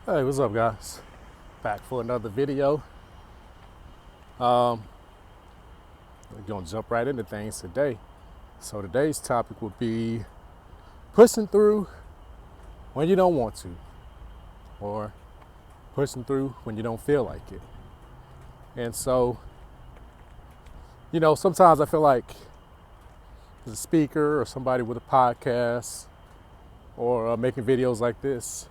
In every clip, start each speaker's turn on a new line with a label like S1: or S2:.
S1: Hey, what's up, guys? Back for another video. We're gonna jump right into things today. So today's topic will be pushing through when you don't want to, or pushing through when you don't feel like it. And so, sometimes I feel like as a speaker or somebody with a podcast or making videos like this,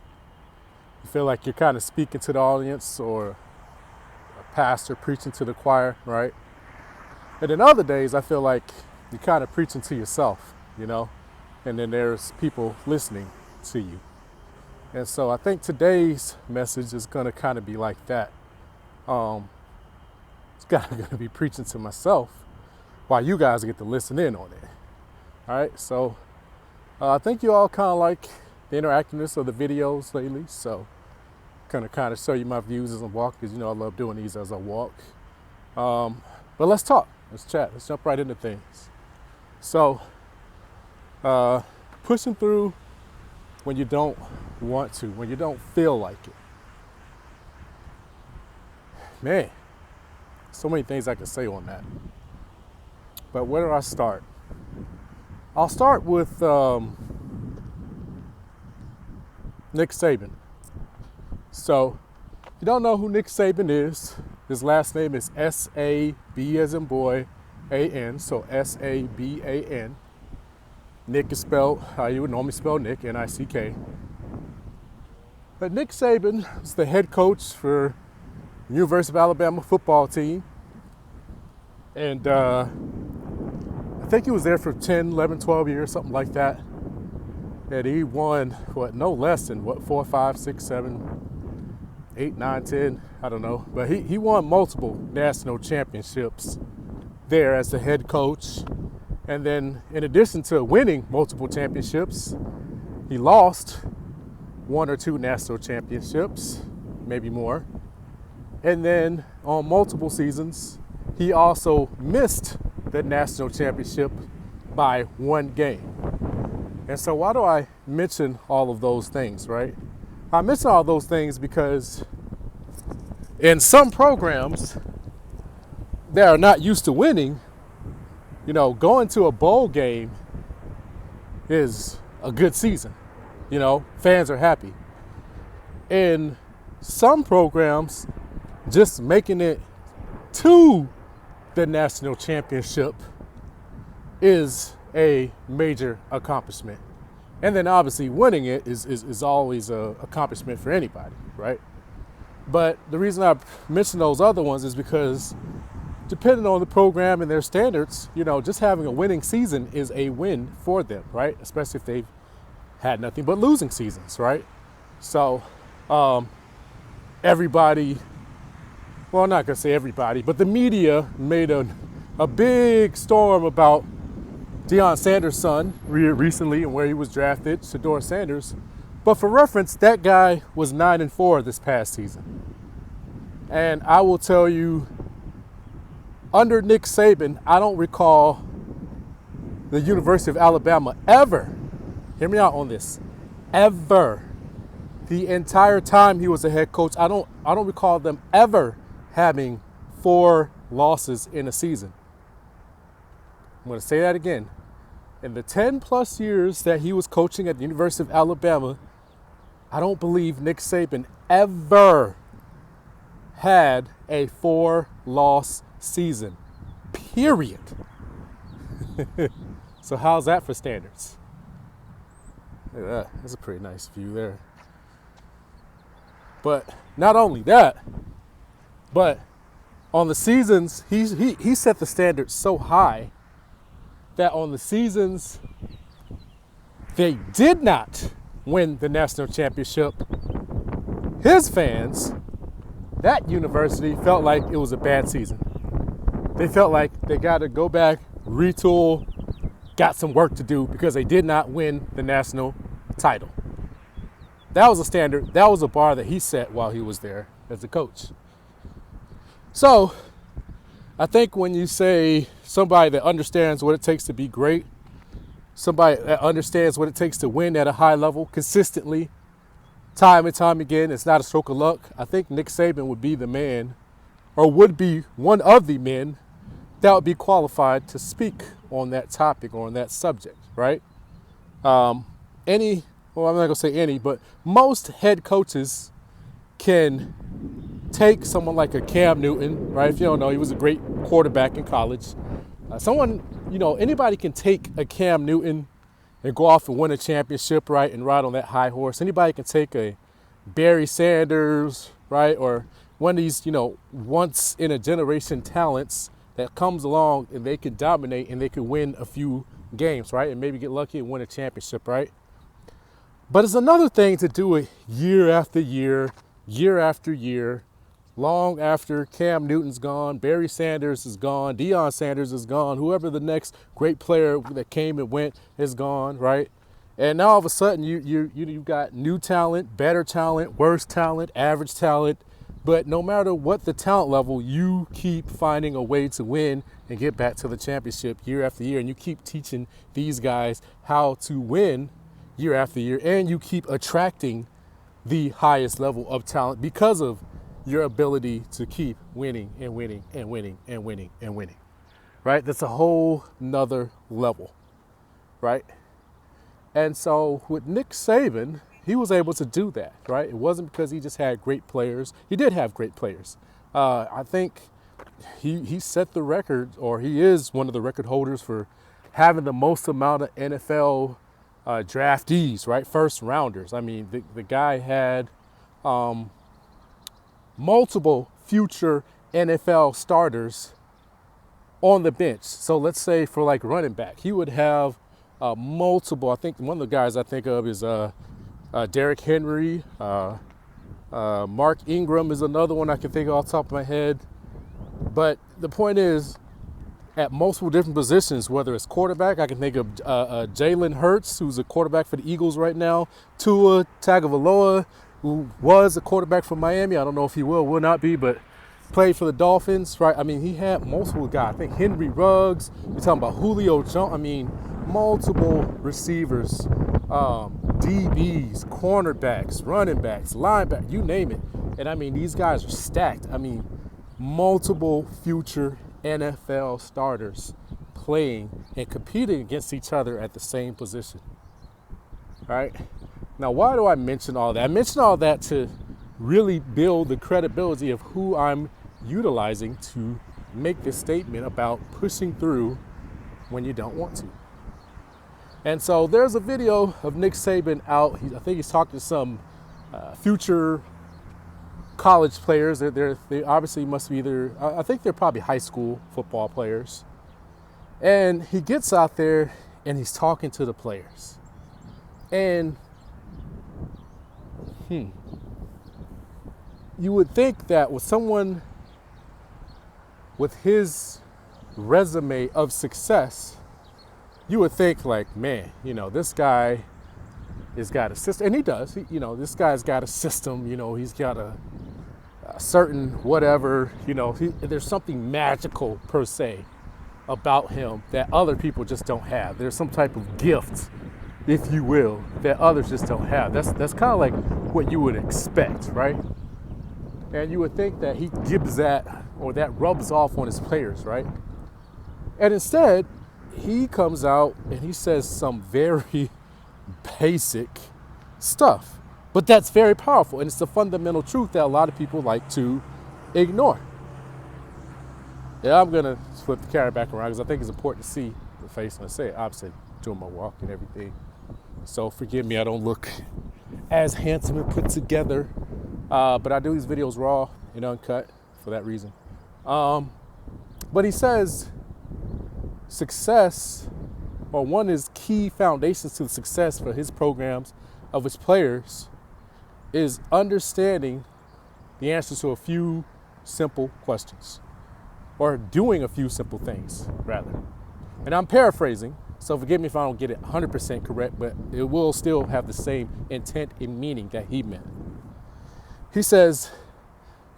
S1: you feel like you're kind of speaking to the audience or a pastor preaching to the choir, right? And then other days, I feel like you're kind of preaching to yourself, and then there's people listening to you. And so I think today's message is going to kind of be like that. It's kind of going to be preaching to myself while you guys get to listen in on it. All right, so I think you all kind of like the interactiveness of the videos lately, so kind of show you my views as I walk, because I love doing these as I walk. But let's talk, let's chat, let's jump right into things. So pushing through when you don't want to, when you don't feel like it. Man, so many things I could say on that. But where do I start? I'll start with Nick Saban. So, if you don't know who Nick Saban is, his last name is S-A-B as in boy, A-N, so S-A-B-A-N. Nick is spelled how you would normally spell Nick, N-I-C-K. But Nick Saban is the head coach for the University of Alabama football team. And I think he was there for 10, 11, 12 years, something like that. And he won, no less than 4, 5, 6, 7, 8, 9, 10, I don't know. But he won multiple national championships there as the head coach. And then in addition to winning multiple championships, he lost 1 or 2 national championships, maybe more. And then on multiple seasons, he also missed the national championship by 1 game. And so why do I mention all of those things, right? I mention all those things because in some programs that are not used to winning, going to a bowl game is a good season. Fans are happy. In some programs, just making it to the national championship is a major accomplishment. And then obviously winning it is always an accomplishment for anybody, right? But the reason I mention those other ones is because depending on the program and their standards, just having a winning season is a win for them, right? Especially if they've had nothing but losing seasons, right? So everybody, well, I'm not going to say everybody, but the media made a big storm about Deion Sanders' son recently and where he was drafted, Shedeur Sanders. But for reference, that guy was 9-4 this past season. And I will tell you, under Nick Saban, I don't recall the University of Alabama ever, hear me out on this, ever, the entire time he was a head coach, I don't recall them ever having 4 losses in a season. I'm going to say that again. In the 10 plus years that he was coaching at the University of Alabama, I don't believe Nick Saban ever had a 4-loss season, period. So how's that for standards? Look at that. That's a pretty nice view there. But not only that, but on the seasons, he set the standards so high that on the seasons they did not win the national championship, his fans, that university felt like it was a bad season. They felt like they got to go back, retool, got some work to do because they did not win the national title. That was a standard, that was a bar that he set while he was there as a coach. So I think when you say somebody that understands what it takes to be great, somebody that understands what it takes to win at a high level consistently, time and time again, it's not a stroke of luck. I think Nick Saban would be the man, or would be one of the men that would be qualified to speak on that topic or on that subject, right? I'm not gonna say any, but most head coaches can take someone like a Cam Newton, right? If you don't know, he was a great quarterback in college. Anybody can take a Cam Newton and go off and win a championship, right, and ride on that high horse. Anybody can take a Barry Sanders, right, or one of these, once in a generation talents that comes along and they can dominate and they can win a few games, right, and maybe get lucky and win a championship, right? But it's another thing to do it year after year, year after year, long after Cam Newton's gone, Barry Sanders is gone, Deion Sanders is gone, whoever the next great player that came and went is gone, right? And now all of a sudden you've got new talent, better talent, worse talent, average talent. But no matter what the talent level, you keep finding a way to win and get back to the championship year after year. And you keep teaching these guys how to win year after year. And you keep attracting the highest level of talent because of your ability to keep winning and winning and winning and winning and winning, right? That's a whole nother level, right? And so with Nick Saban, he was able to do that, right? It wasn't because he just had great players. He did have great players. I think he set the record, or he is one of the record holders for having the most amount of NFL draftees, right? First rounders. I mean, the guy had multiple future NFL starters on the bench. So let's say for like running back, he would have multiple. I think one of the guys I think of is Derrick Henry. Mark Ingram is another one I can think of off the top of my head. But the point is, at multiple different positions, whether it's quarterback, I can think of Jalen Hurts, who's a quarterback for the Eagles right now, Tua Tagovailoa, who was a quarterback for Miami. I don't know if he will not be, but played for the Dolphins, right? I mean, he had multiple guys. I think Henry Ruggs, you're talking about Julio Jones. I mean, multiple receivers, DBs, cornerbacks, running backs, linebackers, you name it. And I mean, these guys are stacked. I mean, multiple future NFL starters playing and competing against each other at the same position, right? Now, why do I mention all that? I mention all that to really build the credibility of who I'm utilizing to make this statement about pushing through when you don't want to. And so there's a video of Nick Saban out. I think he's talking to some future college players. They obviously must be I think they're probably high school football players. And he gets out there and he's talking to the players. And you would think that with someone with his resume of success, you would think like, man, this guy has got a system, and he does. This guy's got a system. He's got a certain whatever. There's something magical per se about him that other people just don't have. There's some type of gift, if you will, that others just don't have. That's kind of like what you would expect, right? And you would think that he gives that, or that rubs off on his players, right? And instead, he comes out and he says some very basic stuff, but that's very powerful, and it's the fundamental truth that a lot of people like to ignore. Yeah, I'm gonna flip the camera back around because I think it's important to see the face when I say it. Obviously, doing my walk and everything, so forgive me, I don't look as handsome and put together, but I do these videos raw and uncut for that reason. But he says success, or one of his key foundations to success for his programs of his players, is understanding the answers to a few simple questions, or doing a few simple things, rather. And I'm paraphrasing, so forgive me if I don't get it 100% correct, but it will still have the same intent and meaning that he meant. He says,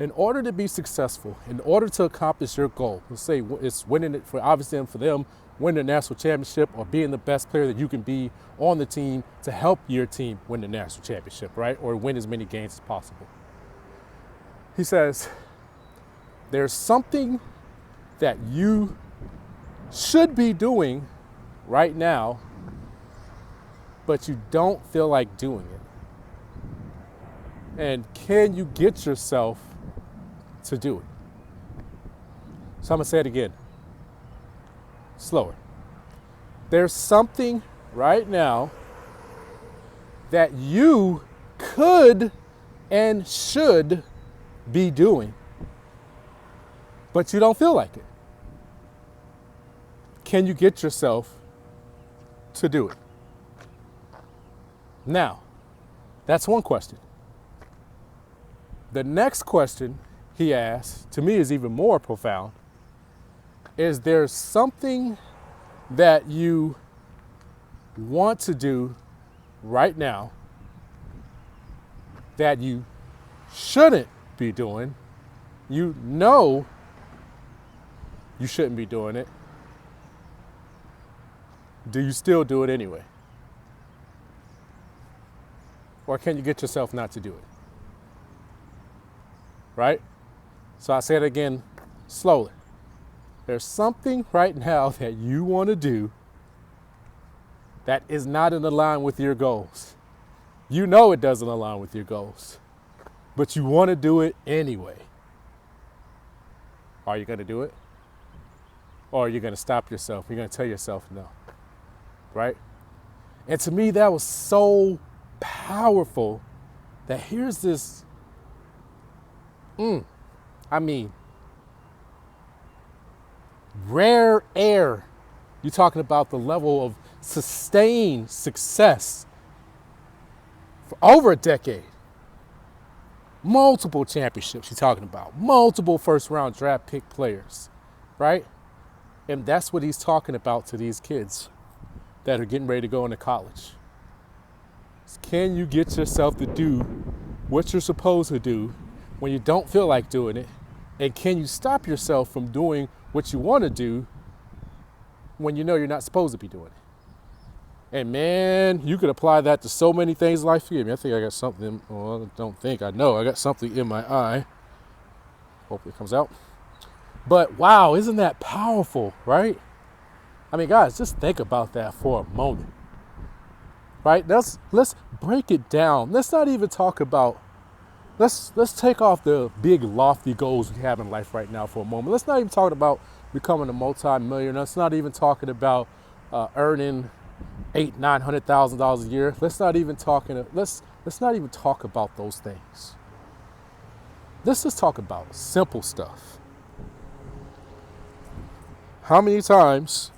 S1: in order to be successful, in order to accomplish your goal, let's say it's winning it for, obviously for them, win the national championship or being the best player that you can be on the team to help your team win the national championship, right? Or win as many games as possible. He says, there's something that you should be doing right now, but you don't feel like doing it. And can you get yourself to do it? So I'm gonna say it again, slower. There's something right now that you could and should be doing, but you don't feel like it. Can you get yourself to do it? Now, that's one question. The next question he asks, to me, is even more profound. Is there something that you want to do right now that you shouldn't be doing? You know you shouldn't be doing it. Do you still do it anyway? Or can you get yourself not to do it? Right? So I say it again slowly. There's something right now that you want to do that is not in line with your goals. You know it doesn't align with your goals, but you want to do it anyway. Are you going to do it? Or are you going to stop yourself? You're going to tell yourself no, right? And to me, that was so powerful that here's this, rare air. You're talking about the level of sustained success for over a decade. Multiple championships you're talking about. Multiple first-round draft pick players, right? And that's what he's talking about to these kids that are getting ready to go into college. Can you get yourself to do what you're supposed to do when you don't feel like doing it? And can you stop yourself from doing what you want to do when you know you're not supposed to be doing it? And man, you could apply that to so many things in life. Forgive me, I think I got something, well, I don't think, I know I got something in my eye. Hopefully it comes out. But wow, isn't that powerful, right? I mean, guys, just think about that for a moment, right? Let's break it down. Let's not even talk about, let's take off the big lofty goals we have in life right now for a moment. Let's not even talk about becoming a multi-millionaire. Let's not even talking about earning $800,000-$900,000 a year. Let's not even talk about those things. Let's just talk about simple stuff. How many times,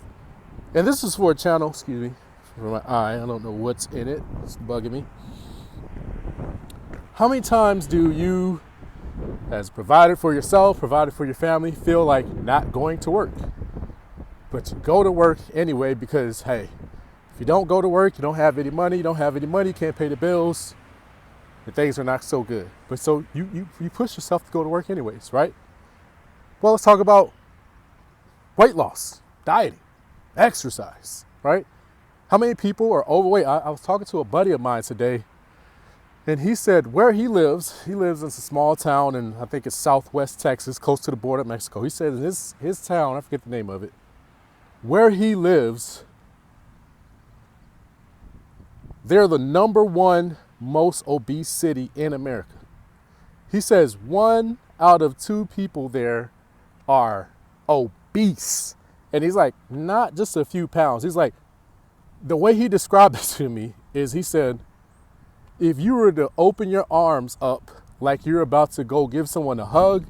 S1: and this is for a channel, excuse me, for my eye, I don't know what's in it, it's bugging me. How many times do you, as provided for yourself, provided for your family, feel like not going to work? But you go to work anyway because, hey, if you don't go to work, you don't have any money, you can't pay the bills, and things are not so good. But so you push yourself to go to work anyways, right? Well, let's talk about weight loss, dieting, exercise, right? How many people are overweight? I was talking to a buddy of mine today, and he said where he lives in a small town in, I think it's southwest Texas, close to the border of Mexico. He said in his town, I forget the name of it, where he lives, they're the number one most obese city in America. He says 1 out of 2 people there are obese. And he's like, not just a few pounds. He's like, the way he described it to me is, he said, if you were to open your arms up like you're about to go give someone a hug,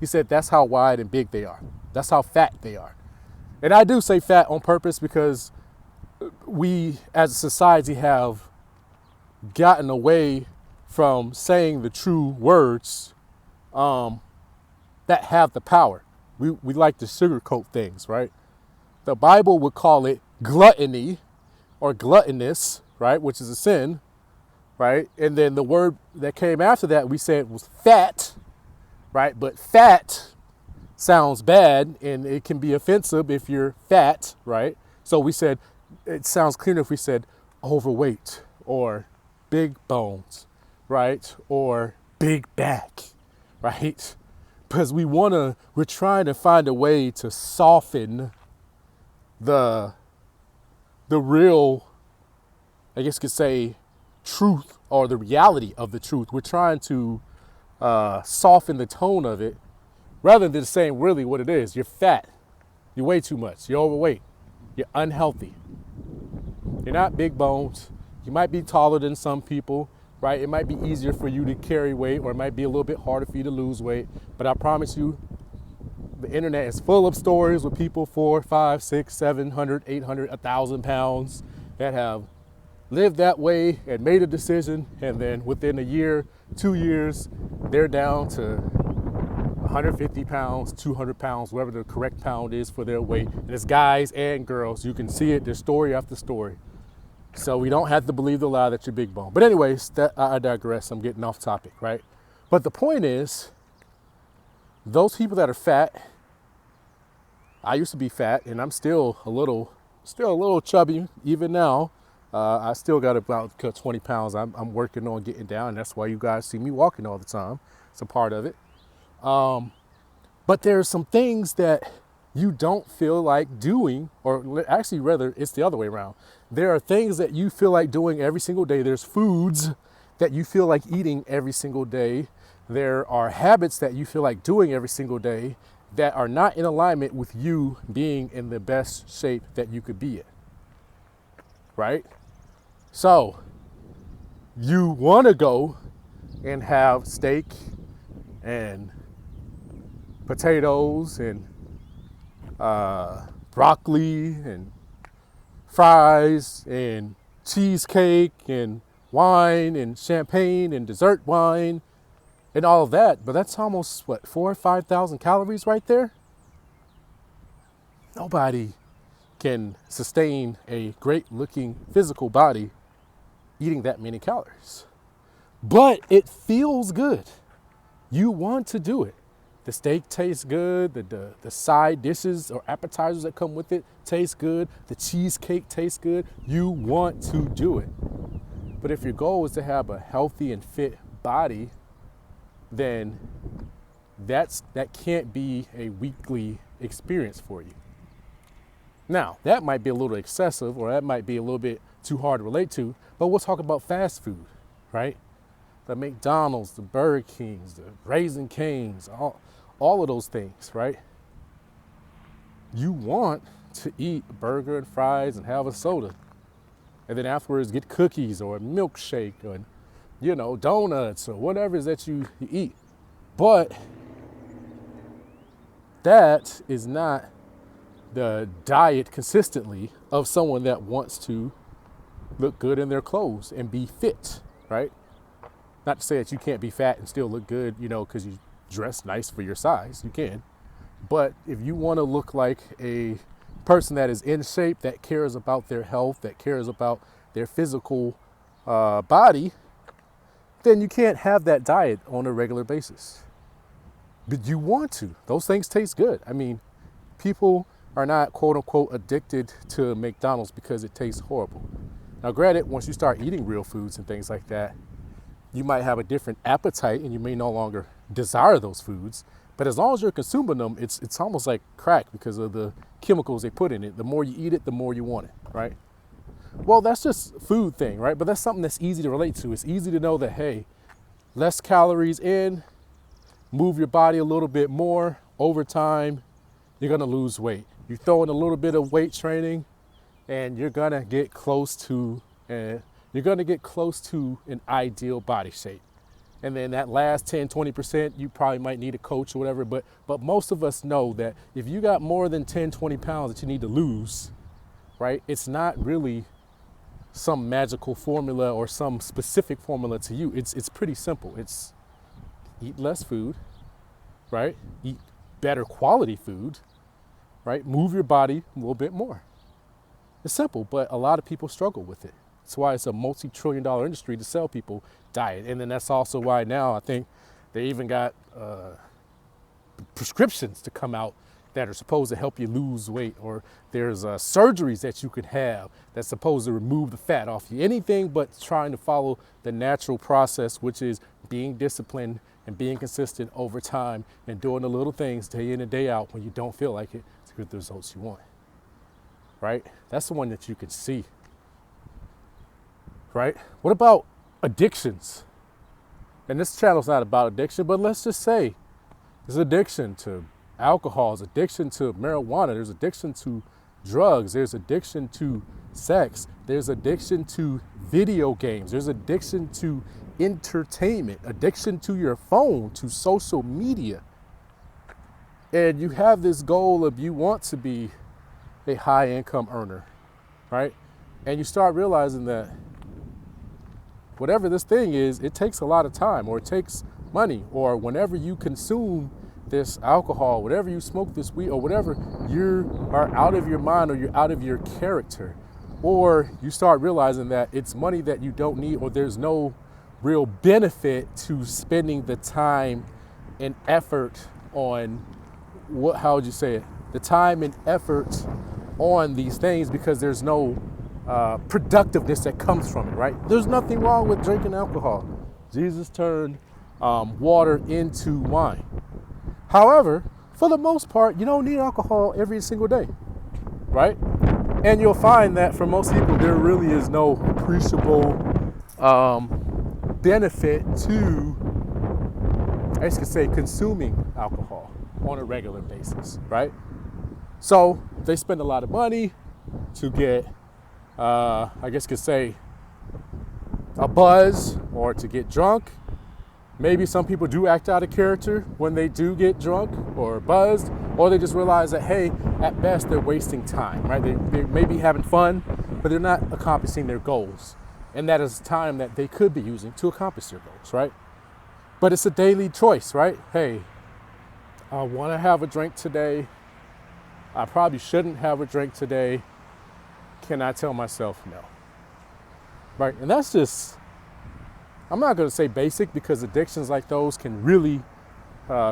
S1: he said that's how wide and big they are. That's how fat they are. And I do say fat on purpose because we as a society have gotten away from saying the true words that have the power. We like to sugarcoat things, right? The Bible would call it gluttony or gluttonous, right? Which is a sin, right? And then the word that came after that, we said was fat, right? But fat sounds bad and it can be offensive if you're fat, right? So we said it sounds cleaner if we said overweight or big bones, right? Or big back, right? Because we're trying to find a way to soften the real, I guess you could say, truth or the reality of the truth. We're trying to soften the tone of it rather than saying really what it is. You're fat. You weigh too much. You're overweight. You're unhealthy. You're not big bones. You might be taller than some people, right? It might be easier for you to carry weight, or it might be a little bit harder for you to lose weight. But I promise you, the internet is full of stories with people 400, 500, 600, 700, 800, 1,000 pounds that have lived that way and made a decision, and then within a year, 2 years, they're down to 150 pounds, 200 pounds, whatever the correct pound is for their weight. And it's guys and girls. You can see it. There's story after story. So we don't have to believe the lie that you're big bone. But anyways, I digress. I'm getting off topic, right? But the point is, those people that are fat, I used to be fat, and I'm still a little chubby even now. I still got about 20 pounds. I'm working on getting down, and that's why you guys see me walking all the time. It's a part of it. But there's some things that you don't feel like doing, or actually rather, it's the other way around. There are things that you feel like doing every single day. There's foods that you feel like eating every single day. There are habits that you feel like doing every single day that are not in alignment with you being in the best shape that you could be in, right? So you want to go and have steak and potatoes and broccoli and fries and cheesecake and wine and champagne and dessert wine and all of that, but that's almost what, 4,000 or 5,000 calories right there. Nobody can sustain a great looking physical body eating that many calories, but it feels good. You want to do it. The steak tastes good. The side dishes or appetizers that come with it taste good. The cheesecake tastes good. You want to do it. But if your goal is to have a healthy and fit body, then that can't be a weekly experience for you. Now, that might be a little excessive, or that might be a little bit too hard to relate to, but we'll talk about fast food, right? The McDonald's, the Burger Kings, the Raising Cane's, all of those things, right? You want to eat a burger and fries and have a soda, and then afterwards get cookies or a milkshake or, donuts or whatever it is that you eat. But that is not the diet consistently of someone that wants to look good in their clothes and be fit, right? Not to say that you can't be fat and still look good, because you dress nice for your size. You can. But if you want to look like a person that is in shape, that cares about their health, that cares about their physical body, then you can't have that diet on a regular basis. But you want to. Those things taste good. I mean, people are not, quote unquote, addicted to McDonald's because it tastes horrible. Now, granted, once you start eating real foods and things like that, you might have a different appetite and you may no longer desire those foods. But as long as you're consuming them, it's almost like crack because of the chemicals they put in it. The more you eat it, the more you want it, right? Well, that's just food thing, right? But that's something that's easy to relate to. It's easy to know that, hey, less calories in, move your body a little bit more. Over time, you're going to lose weight. You throw in a little bit of weight training and you're going to get close to an ideal body shape. And then that last 10, 20%, you probably might need a coach or whatever. But most of us know that if you got more than 10, 20 pounds that you need to lose, right, it's not really some magical formula or some specific formula to you. It's pretty simple. It's eat less food, right? Eat better quality food, right? Move your body a little bit more. It's simple, but a lot of people struggle with it. That's why it's a multi-trillion-dollar industry to sell people diet. And then that's also why now I think they even got prescriptions to come out that are supposed to help you lose weight, or there's surgeries that you could have that's supposed to remove the fat off you. Anything but trying to follow the natural process, which is being disciplined and being consistent over time and doing the little things day in and day out when you don't feel like it to get the results you want, right? That's the one that you can see, right? What about addictions? And this channel's not about addiction, but let's just say there's addiction to alcohol, there's addiction to marijuana, there's addiction to drugs, there's addiction to sex, there's addiction to video games, there's addiction to entertainment, addiction to your phone, to social media. And you have this goal of you want to be a high income earner, right? And you start realizing that whatever this thing is, it takes a lot of time, or it takes money, or whenever you consume this alcohol, whatever you smoke this weed, or whatever, you are out of your mind, or you're out of your character, or you start realizing that it's money that you don't need, or there's no real benefit to spending the time and effort on how would you say it? The time and effort on these things, because there's no productiveness that comes from it, right? There's nothing wrong with drinking alcohol. Jesus turned water into wine. However, for the most part, you don't need alcohol every single day, right? And you'll find that for most people, there really is no appreciable benefit to, I guess you could say, consuming alcohol on a regular basis, right? So they spend a lot of money to get, I guess you could say, a buzz or to get drunk. Maybe some people do act out of character when they do get drunk or buzzed, or they just realize that, hey, at best they're wasting time, right? They may be having fun, but they're not accomplishing their goals. And that is time that they could be using to accomplish their goals, right? But it's a daily choice, right? Hey, I want to have a drink today. I probably shouldn't have a drink today. Can I tell myself no? Right? And that's just, I'm not going to say basic, because addictions like those can really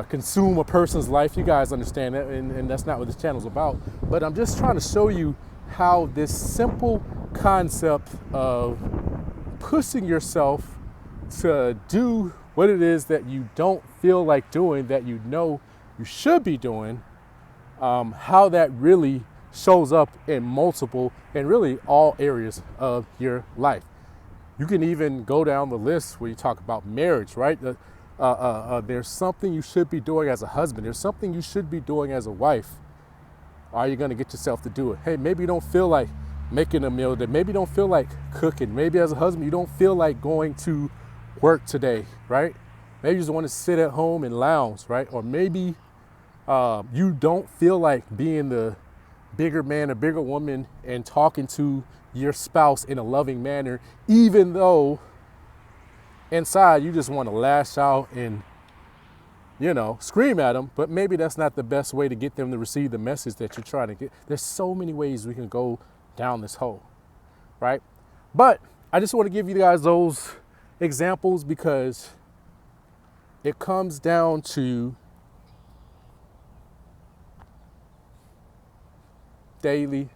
S1: consume a person's life. You guys understand that, and that's not what this channel's about. But I'm just trying to show you how this simple concept of pushing yourself to do what it is that you don't feel like doing, that you know you should be doing, how that really shows up in multiple and really all areas of your life. You can even go down the list where you talk about marriage, right? There's something you should be doing as a husband. There's something you should be doing as a wife. Are you going to get yourself to do it? Hey, maybe you don't feel like making a meal today. Maybe you don't feel like cooking. Maybe as a husband, you don't feel like going to work today, right? Maybe you just want to sit at home and lounge, right? Or maybe you don't feel like being the bigger man or bigger woman and talking to your spouse in a loving manner, even though inside you just want to lash out and, you know, scream at them. But maybe that's not the best way to get them to receive the message that you're trying to get. There's so many ways we can go down this hole, right? But I just want to give you guys those examples because it comes down to daily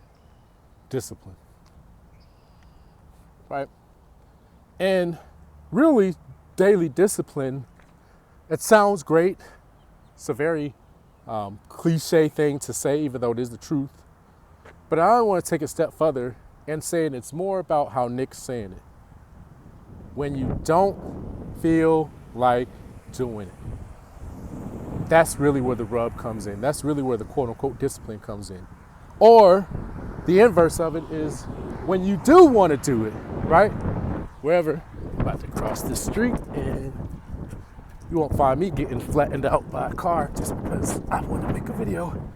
S1: discipline, right? And really, daily discipline, it sounds great. It's a very cliche thing to say, even though it is the truth. But I want to take it a step further and saying it's more about how Nick's saying it. When you don't feel like doing it, that's really where the rub comes in. That's really where the quote unquote discipline comes in. Or the inverse of it is when you do want to do it, right? Wherever, I'm about to cross the street and you won't find me getting flattened out by a car just because I want to make a video.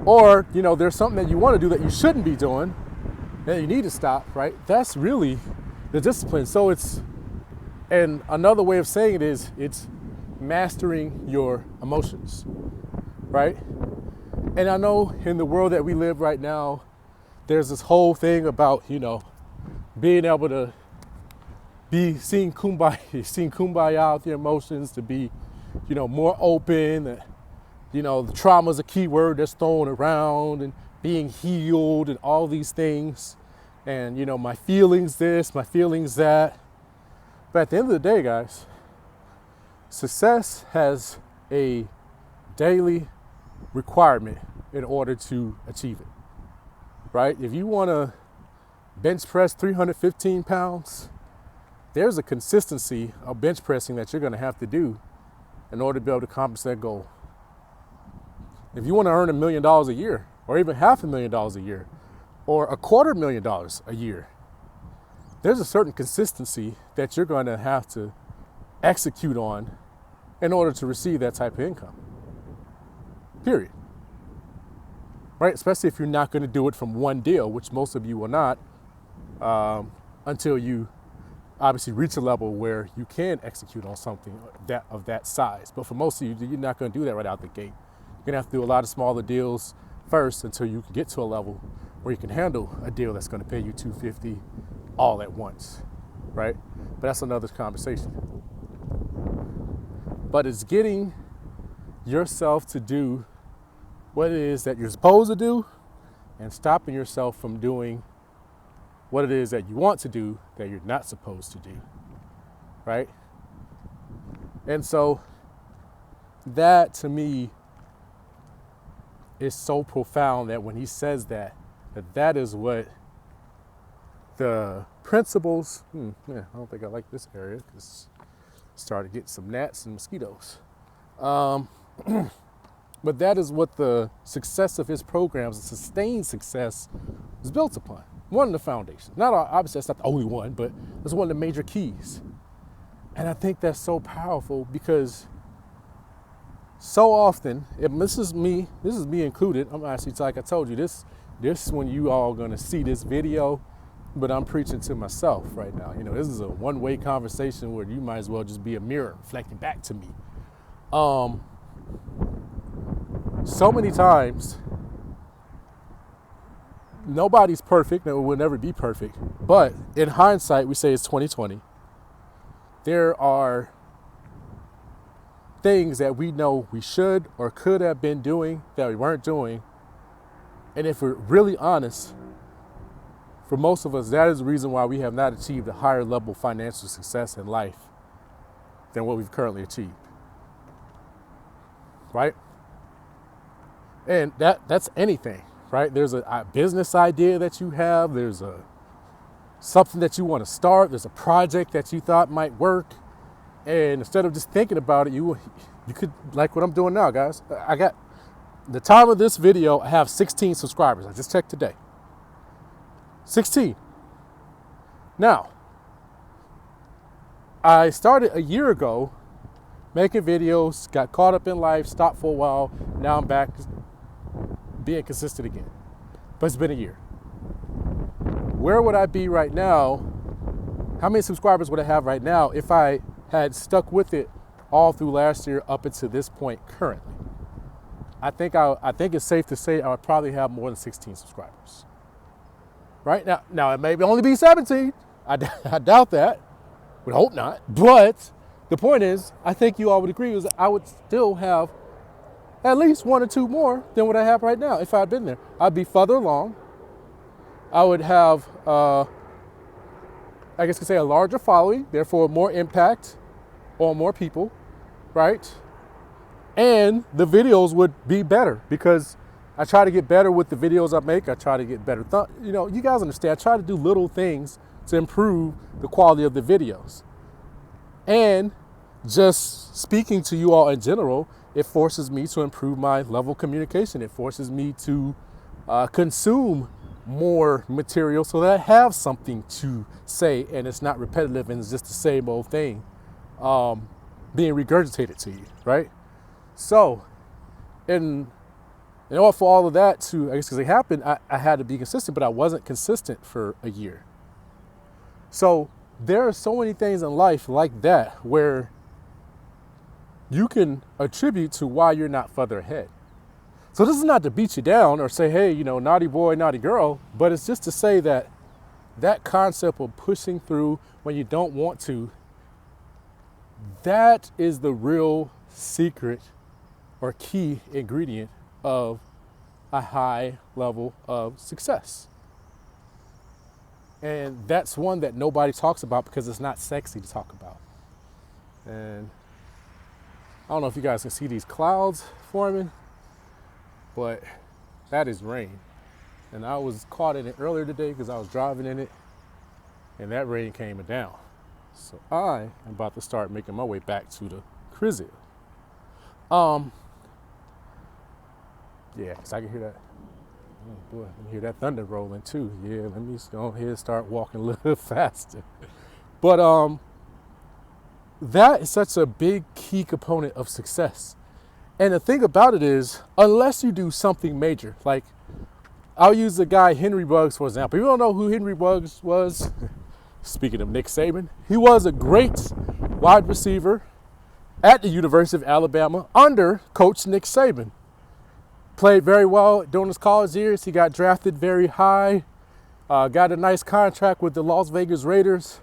S1: Or, you know, there's something that you want to do that you shouldn't be doing and you need to stop, right? That's really the discipline. So it's, and another way of saying it is, it's mastering your emotions, right? And I know in the world that we live right now, there's this whole thing about, you know, being able to be seeing kumbaya with your emotions, to be, more open. The trauma is a key word that's thrown around, and being healed and all these things. And, my feelings this, my feelings that. But at the end of the day, guys, success has a daily requirement in order to achieve it, right? If you want to bench press 315 pounds, there's a consistency of bench pressing that you're going to have to do in order to be able to accomplish that goal. If you want to earn $1 million a year, or even $500,000 a year, or $250,000 a year, there's a certain consistency that you're going to have to execute on in order to receive that type of income. Period. Right? Especially if you're not going to do it from one deal, which most of you will not, until you obviously reach a level where you can execute on something of that size. But for most of you, you're not going to do that right out the gate. You're going to have to do a lot of smaller deals first until you can get to a level where you can handle a deal that's going to pay you $250 all at once, right? But that's another conversation. But it's getting yourself to do what it is that you're supposed to do and stopping yourself from doing what it is that you want to do that you're not supposed to do, right? And so that, to me, is so profound that when he says that is what the principles, I don't think I like this area because I started getting some gnats and mosquitoes. But that is what the success of his programs, the sustained success, is built upon. One of the foundations. Obviously, that's not the only one, but it's one of the major keys. And I think that's so powerful because so often, and this is me included. I'm actually, like I told you, this is when you all are going to see this video, but I'm preaching to myself right now. This is a one-way conversation where you might as well just be a mirror reflecting back to me. So many times, nobody's perfect, and will never be perfect. But in hindsight, we say it's 2020. There are things that we know we should or could have been doing that we weren't doing. And if we're really honest, for most of us, that is the reason why we have not achieved a higher level of financial success in life than what we've currently achieved. Right? And that's anything, right? There's a business idea that you have. There's something that you want to start. There's a project that you thought might work. And instead of just thinking about it, you could, like what I'm doing now, guys. I got, the time of this video, I have 16 subscribers. I just checked today. 16. Now, I started a year ago making videos, got caught up in life, stopped for a while. Now I'm back being consistent again. But it's been a year. Where would I be right now? How many subscribers would I have right now if I had stuck with it all through last year up until this point currently? I think it's safe to say I would probably have more than 16 subscribers. Right? Now it may only be 17. I doubt that. Would hope not. But the point is, I think you all would agree, is that I would still have at least one or two more than what I have right now if I had been there. I'd be further along. I would have, I guess you could say, a larger following, therefore more impact on more people, right? And the videos would be better because I try to get better with the videos I make. I try to get better. You guys understand. I try to do little things to improve the quality of the videos. And just speaking to you all in general, it forces me to improve my level of communication. It forces me to consume more material so that I have something to say and it's not repetitive and it's just the same old thing being regurgitated to you, right? So, in order for all of that to, I guess, because it happened, I had to be consistent, but I wasn't consistent for a year. So there are so many things in life like that where you can attribute to why you're not further ahead. So this is not to beat you down or say, hey, naughty boy, naughty girl, but it's just to say that that concept of pushing through when you don't want to, that is the real secret or key ingredient of a high level of success. And that's one that nobody talks about because it's not sexy to talk about. And I don't know if you guys can see these clouds forming, but that is rain. And I was caught in it earlier today because I was driving in it, and that rain came down. So I am about to start making my way back to the crib. Yeah, because I can hear that. Oh boy, I can hear that thunder rolling too. Yeah, let me go ahead and start walking a little faster. But that is such a big key component of success. And the thing about it is, unless you do something major, like I'll use the guy Henry Ruggs, for example. You don't know who Henry Ruggs was? Speaking of Nick Saban, he was a great wide receiver at the University of Alabama under Coach Nick Saban. Played very well during his college years. He got drafted very high, got a nice contract with the Las Vegas Raiders.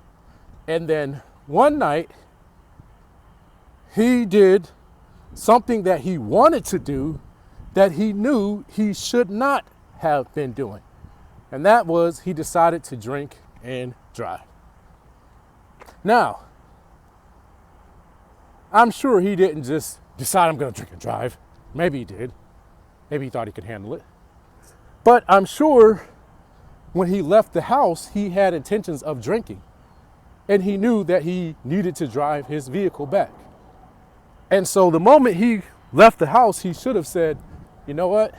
S1: And then one night, he did something that he wanted to do that he knew he should not have been doing. And that was he decided to drink and drive. Now, I'm sure he didn't just decide I'm going to drink and drive. Maybe he did. Maybe he thought he could handle it. But I'm sure when he left the house, he had intentions of drinking. And he knew that he needed to drive his vehicle back. And so the moment he left the house, he should have said, you know what?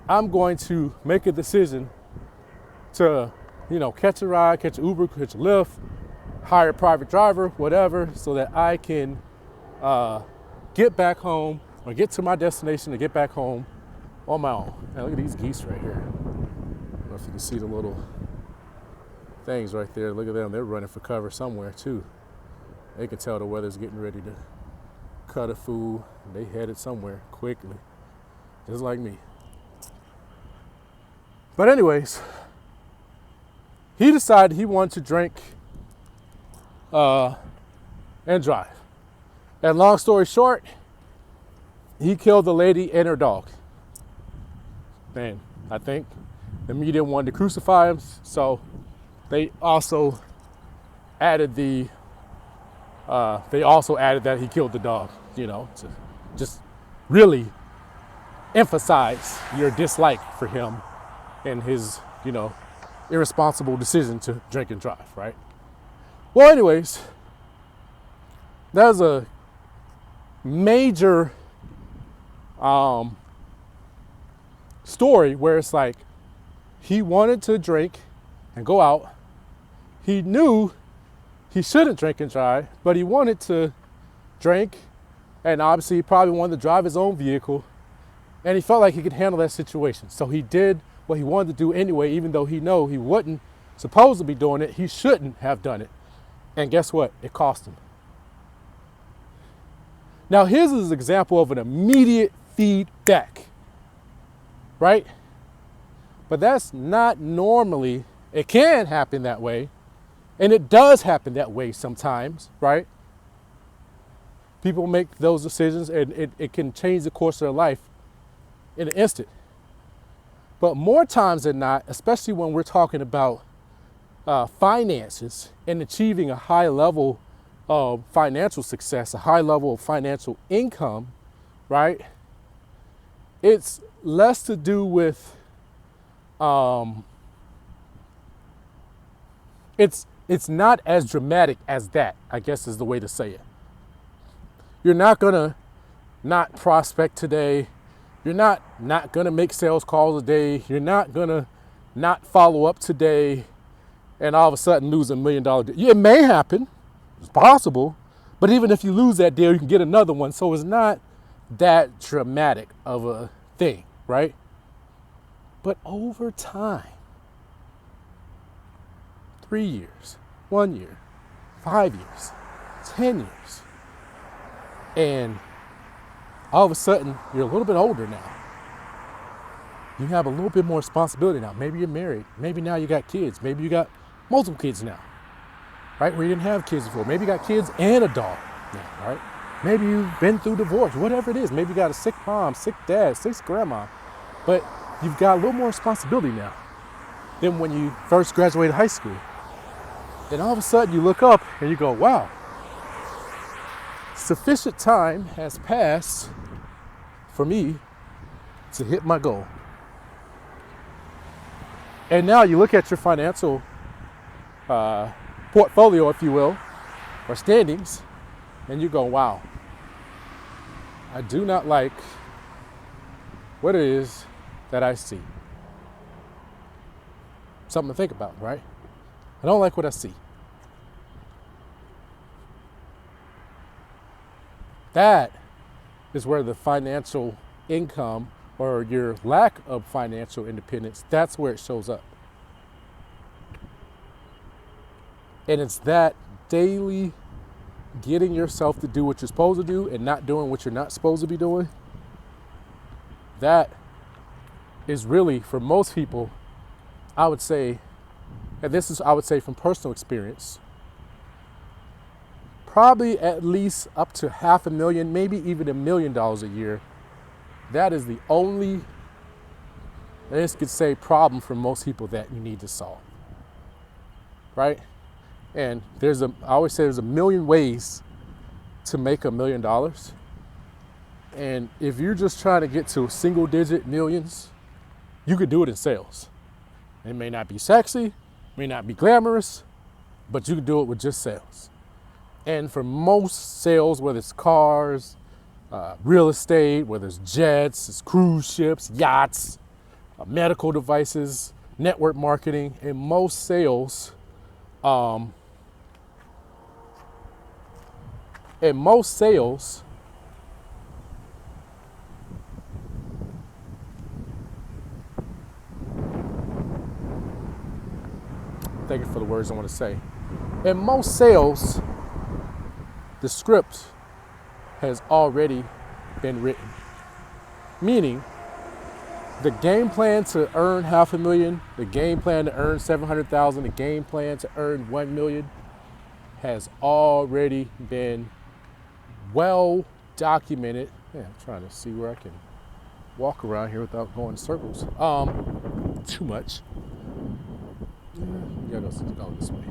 S1: I'm going to make a decision to, catch a ride, catch an Uber, catch a Lyft, hire a private driver, whatever, so that I can get back home or get to my destination to get back home on my own. Now look at these geese right here. I don't know if you can see the little things right there. Look at them. They're running for cover somewhere too. They can tell the weather's getting ready to cut a fool. They headed somewhere quickly, just like me. But anyways, he decided he wanted to drink and drive. And long story short, he killed the lady and her dog. And I think the media wanted to crucify him, so they also added that he killed the dog, to just really emphasize your dislike for him and his, irresponsible decision to drink and drive, right? Well, anyways, that was a major story where it's like he wanted to drink and go out. He knew he shouldn't drink and drive, but he wanted to drink, and obviously he probably wanted to drive his own vehicle, and he felt like he could handle that situation. So he did what he wanted to do anyway, even though he knew he wasn't supposed to be doing it. He shouldn't have done it. And guess what? It cost him. Now, here's an example of an immediate feedback, right? But that's not normally, it can happen that way, and it does happen that way sometimes, right? People make those decisions, and it can change the course of their life in an instant. But more times than not, especially when we're talking about finances and achieving a high level of financial success, a high level of financial income, right? It's less to do with, it's not as dramatic as that, I guess is the way to say it. You're not gonna not prospect today. You're not gonna make sales calls a day. You're not gonna not follow up today and all of a sudden lose $1 million deal. It may happen, it's possible, but even if you lose that deal, you can get another one. So it's not that dramatic of a thing, right? But over time, 3 years, 1 year, 5 years, 10 years, and all of a sudden you're a little bit older now. You have a little bit more responsibility now. Maybe you're married. Maybe now you got kids. Maybe you got multiple kids now, right? Where you didn't have kids before. Maybe you got kids and a dog now, right? Maybe you've been through divorce, whatever it is. Maybe you got a sick mom, sick dad, sick grandma. But you've got a little more responsibility now than when you first graduated high school. Then all of a sudden you look up and you go, wow, sufficient time has passed for me to hit my goal. And now you look at your financial portfolio, if you will, or standings, and you go, wow, I do not like what it is that I see. Something to think about, right? I don't like what I see. That is where the financial income or your lack of financial independence, that's where it shows up. And it's that daily getting yourself to do what you're supposed to do and not doing what you're not supposed to be doing. That is really, for most people, I would say, and this is, I would say from personal experience, probably at least up to $500,000, maybe even $1 million a year. That is the only, I guess you could say, problem for most people that you need to solve, right? And I always say there's a million ways to make $1 million. And if you're just trying to get to single digit millions, you could do it in sales. It may not be sexy, may not be glamorous, but you can do it with just sales. And for most sales, whether it's cars, real estate, whether it's jets, it's cruise ships, yachts, medical devices, network marketing, and most sales, thank you for the words I want to say. In most sales, the script has already been written. Meaning, the game plan to earn $500,000, the game plan to earn $700,000, the game plan to earn $1 million has already been well documented. Man, I'm trying to see where I can walk around here without going in circles. Too much. Yeah, go this way.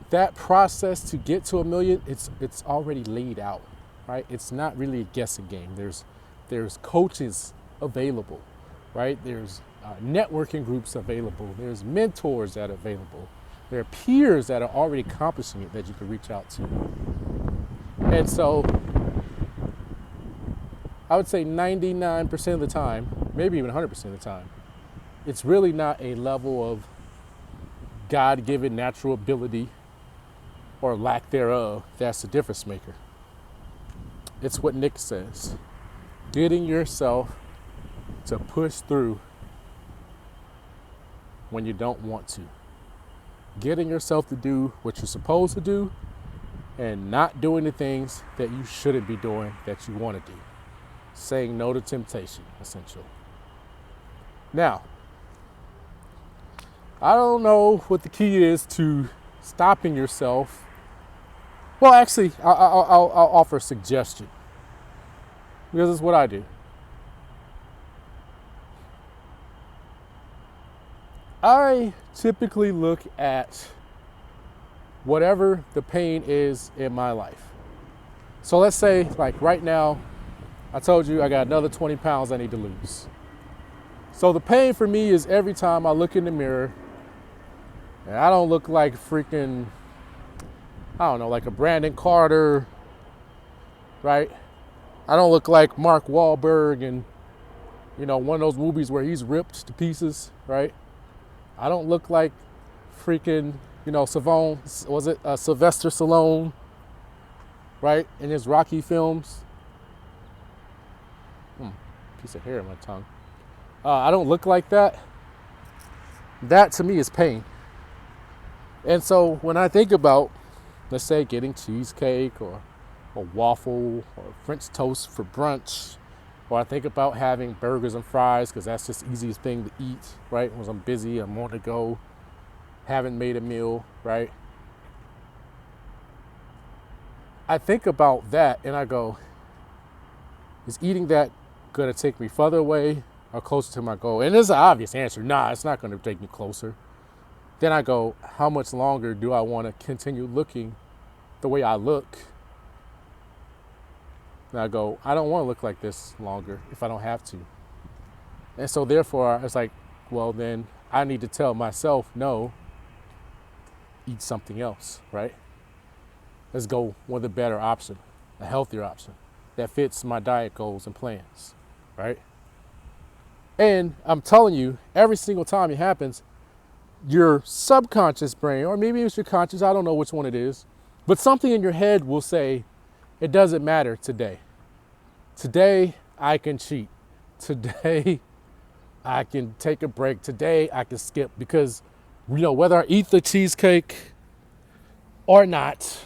S1: That process to get to $1 million, it's already laid out, right? It's not really a guessing game. There's coaches available, right? There's networking groups available. There's mentors that are available. There are peers that are already accomplishing it that you can reach out to. And so I would say 99% of the time, maybe even 100% of the time, it's really not a level of God-given natural ability or lack thereof that's the difference maker. It's what Nick says. Getting yourself to push through when you don't want to. Getting yourself to do what you're supposed to do and not doing the things that you shouldn't be doing that you want to do. Saying no to temptation, essentially. Now, I don't know what the key is to stopping yourself. Well, actually, I'll offer a suggestion, because it's what I do. I typically look at whatever the pain is in my life. So let's say, like right now, I told you I got another 20 pounds I need to lose. So the pain for me is every time I look in the mirror and I don't look like freaking, I don't know, like a Brandon Carter, right? I don't look like Mark Wahlberg in, one of those movies where he's ripped to pieces, right? I don't look like freaking, Sylvester Stallone, right? In his Rocky films. Piece of hair in my tongue. I don't look like that. That to me is pain. And so when I think about, let's say, getting cheesecake or a waffle or French toast for brunch, Or I think about having burgers and fries because that's just the easiest thing to eat, right? When I'm busy, I'm on the go, haven't made a meal, right? I think about that and I go, is eating that going to take me further away or closer to my goal? And there's an obvious answer. Nah, it's not going to take me closer. Then I go, how much longer do I want to continue looking the way I look? And I go, I don't want to look like this longer if I don't have to. And so therefore, it's like, well, then I need to tell myself, no, eat something else, right? Let's go with a better option, a healthier option that fits my diet goals and plans, right? And I'm telling you, every single time it happens, your subconscious brain, or maybe it's your conscious, I don't know which one it is, but something in your head will say, it doesn't matter today. Today, I can cheat. Today, I can take a break. Today, I can skip because, whether I eat the cheesecake or not,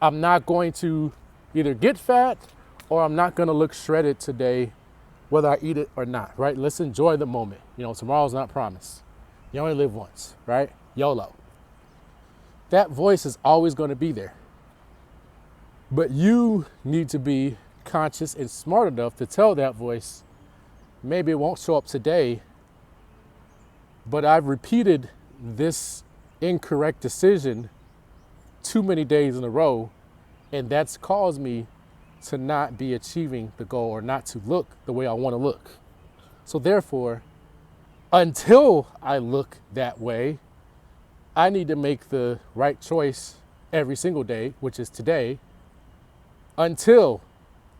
S1: I'm not going to either get fat or I'm not going to look shredded today, whether I eat it or not, right? Let's enjoy the moment. Tomorrow's not promised. You only live once, right? YOLO. That voice is always going to be there. But you need to be conscious and smart enough to tell that voice, maybe it won't show up today, but I've repeated this incorrect decision too many days in a row, and that's caused me to not be achieving the goal or not to look the way I want to look. So therefore, until I look that way, I need to make the right choice every single day, which is today, until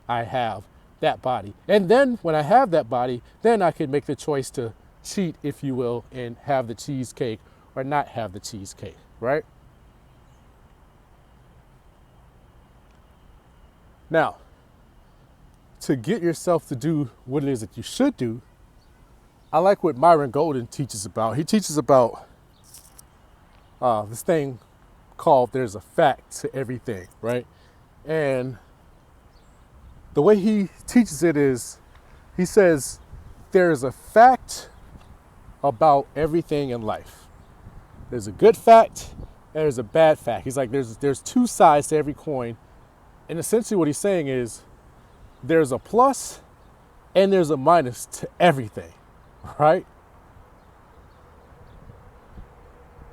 S1: I have that body. And then when I have that body, then I can make the choice to cheat, if you will, and have the cheesecake or not have the cheesecake, right? Now, to get yourself to do what it is that you should do, I like what Myron Golden teaches about. He teaches about this thing called there's a fact to everything, right? And the way he teaches it is, he says, there's a fact about everything in life. There's a good fact and there's a bad fact. He's like, there's two sides to every coin. And essentially what he's saying is there's a plus and there's a minus to everything, right?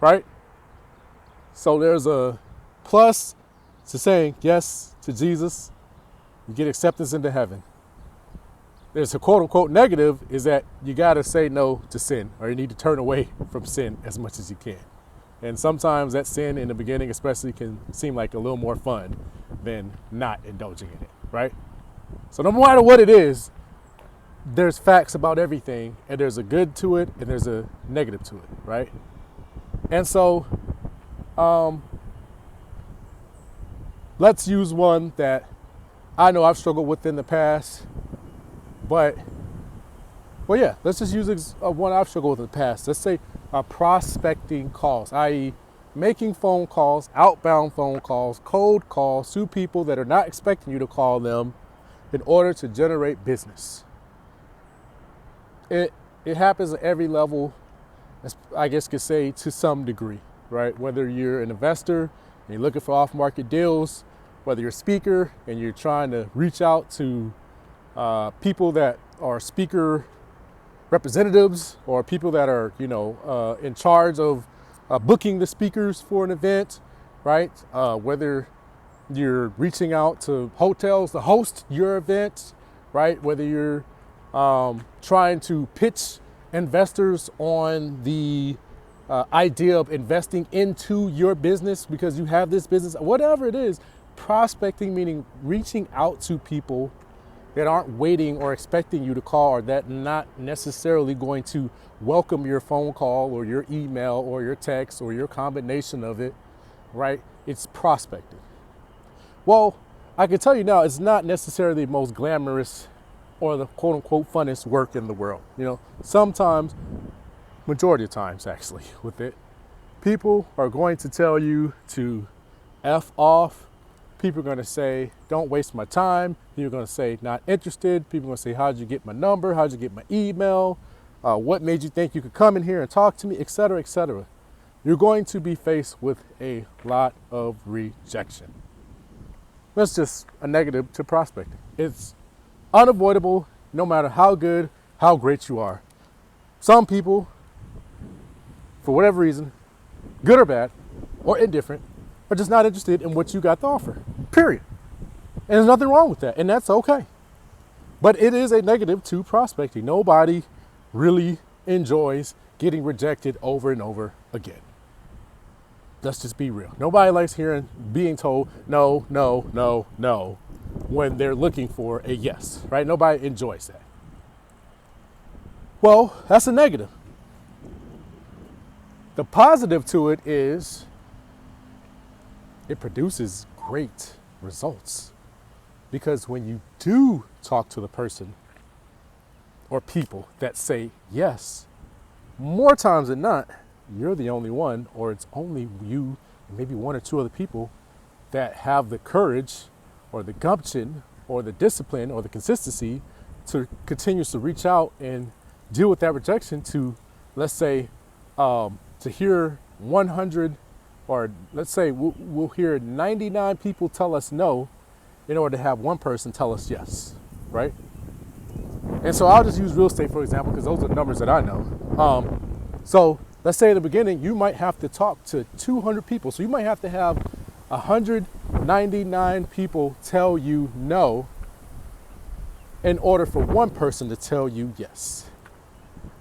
S1: Right? So there's a plus to saying yes to Jesus. You get acceptance into heaven. There's a quote unquote negative is that you got to say no to sin, or you need to turn away from sin as much as you can. And sometimes that sin in the beginning especially can seem like a little more fun than not indulging in it, right? So no matter what it is, there's facts about everything, and there's a good to it and there's a negative to it, right? And so let's use one that I know I've struggled with in the past, but let's just use one I've struggled with in the past. Let's say prospecting calls, i.e. making phone calls, outbound phone calls, cold calls to people that are not expecting you to call them in order to generate business. It happens at every level, I guess could say to some degree, right? Whether you're an investor and you're looking for off-market deals, whether you're a speaker and you're trying to reach out to people that are speaker representatives or people that are, in charge of booking the speakers for an event, right? Whether you're reaching out to hotels to host your event, right? Whether you're trying to pitch investors on the idea of investing into your business because you have this business, whatever it is, prospecting meaning reaching out to people that aren't waiting or expecting you to call, or that not necessarily going to welcome your phone call or your email or your text or your combination of it, right? It's prospecting. Well, I can tell you now, it's not necessarily the most glamorous or the quote unquote funnest work in the world. Sometimes, majority of times actually with it, people are going to tell you to F off People are going to say, don't waste my time. People are going to say, not interested. People are going to say, how'd you get my number? How'd you get my email? What made you think you could come in here and talk to me, et cetera, et cetera. You're going to be faced with a lot of rejection. That's just a negative to prospecting. It's unavoidable no matter how good, how great you are. Some people, for whatever reason, good or bad, or indifferent, are just not interested in what you got to offer, period. And there's nothing wrong with that, and that's okay. But it is a negative to prospecting. Nobody really enjoys getting rejected over and over again. Let's just be real. Nobody likes being told no, no, no, no when they're looking for a yes, right? Nobody enjoys that. Well, that's a negative. The positive to it is it produces great results, because when you do talk to the person or people that say yes, more times than not, you're the only one, or it's only you and maybe one or two other people that have the courage or the gumption or the discipline or the consistency to continue to reach out and deal with that rejection to, let's say, to hear 100, or let's say we'll hear 99 people tell us no in order to have one person tell us yes, right? And so I'll just use real estate, for example, because those are the numbers that I know. So let's say at the beginning, you might have to talk to 200 people. So you might have to have 199 people tell you no in order for one person to tell you yes.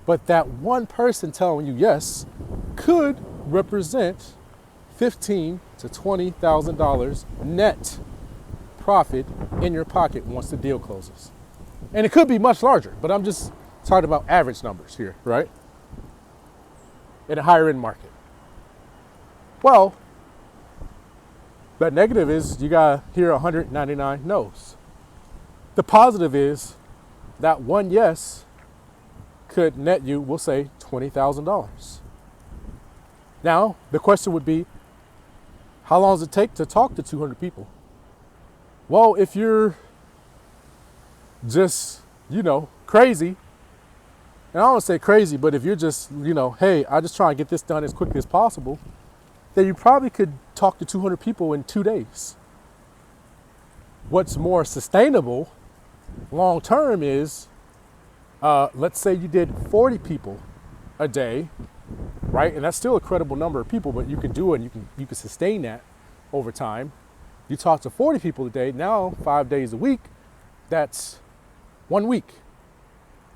S1: But that one person telling you yes could represent $15,000 to $20,000 net profit in your pocket once the deal closes. And it could be much larger, but I'm just talking about average numbers here, right? In a higher end market. Well, the negative is you gotta hear 199 no's. The positive is that one yes could net you, we'll say, $20,000. Now, the question would be, how long does it take to talk to 200 people? Well, if you're just, crazy, and I don't want to say crazy, but if you're just, hey, I just try and get this done as quickly as possible, then you probably could talk to 200 people in 2 days. What's more sustainable long term is, let's say you did 40 people a day, right? And that's still a credible number of people, but you can do it and you can sustain that over time. You talk to 40 people a day, now 5 days a week, that's 1 week.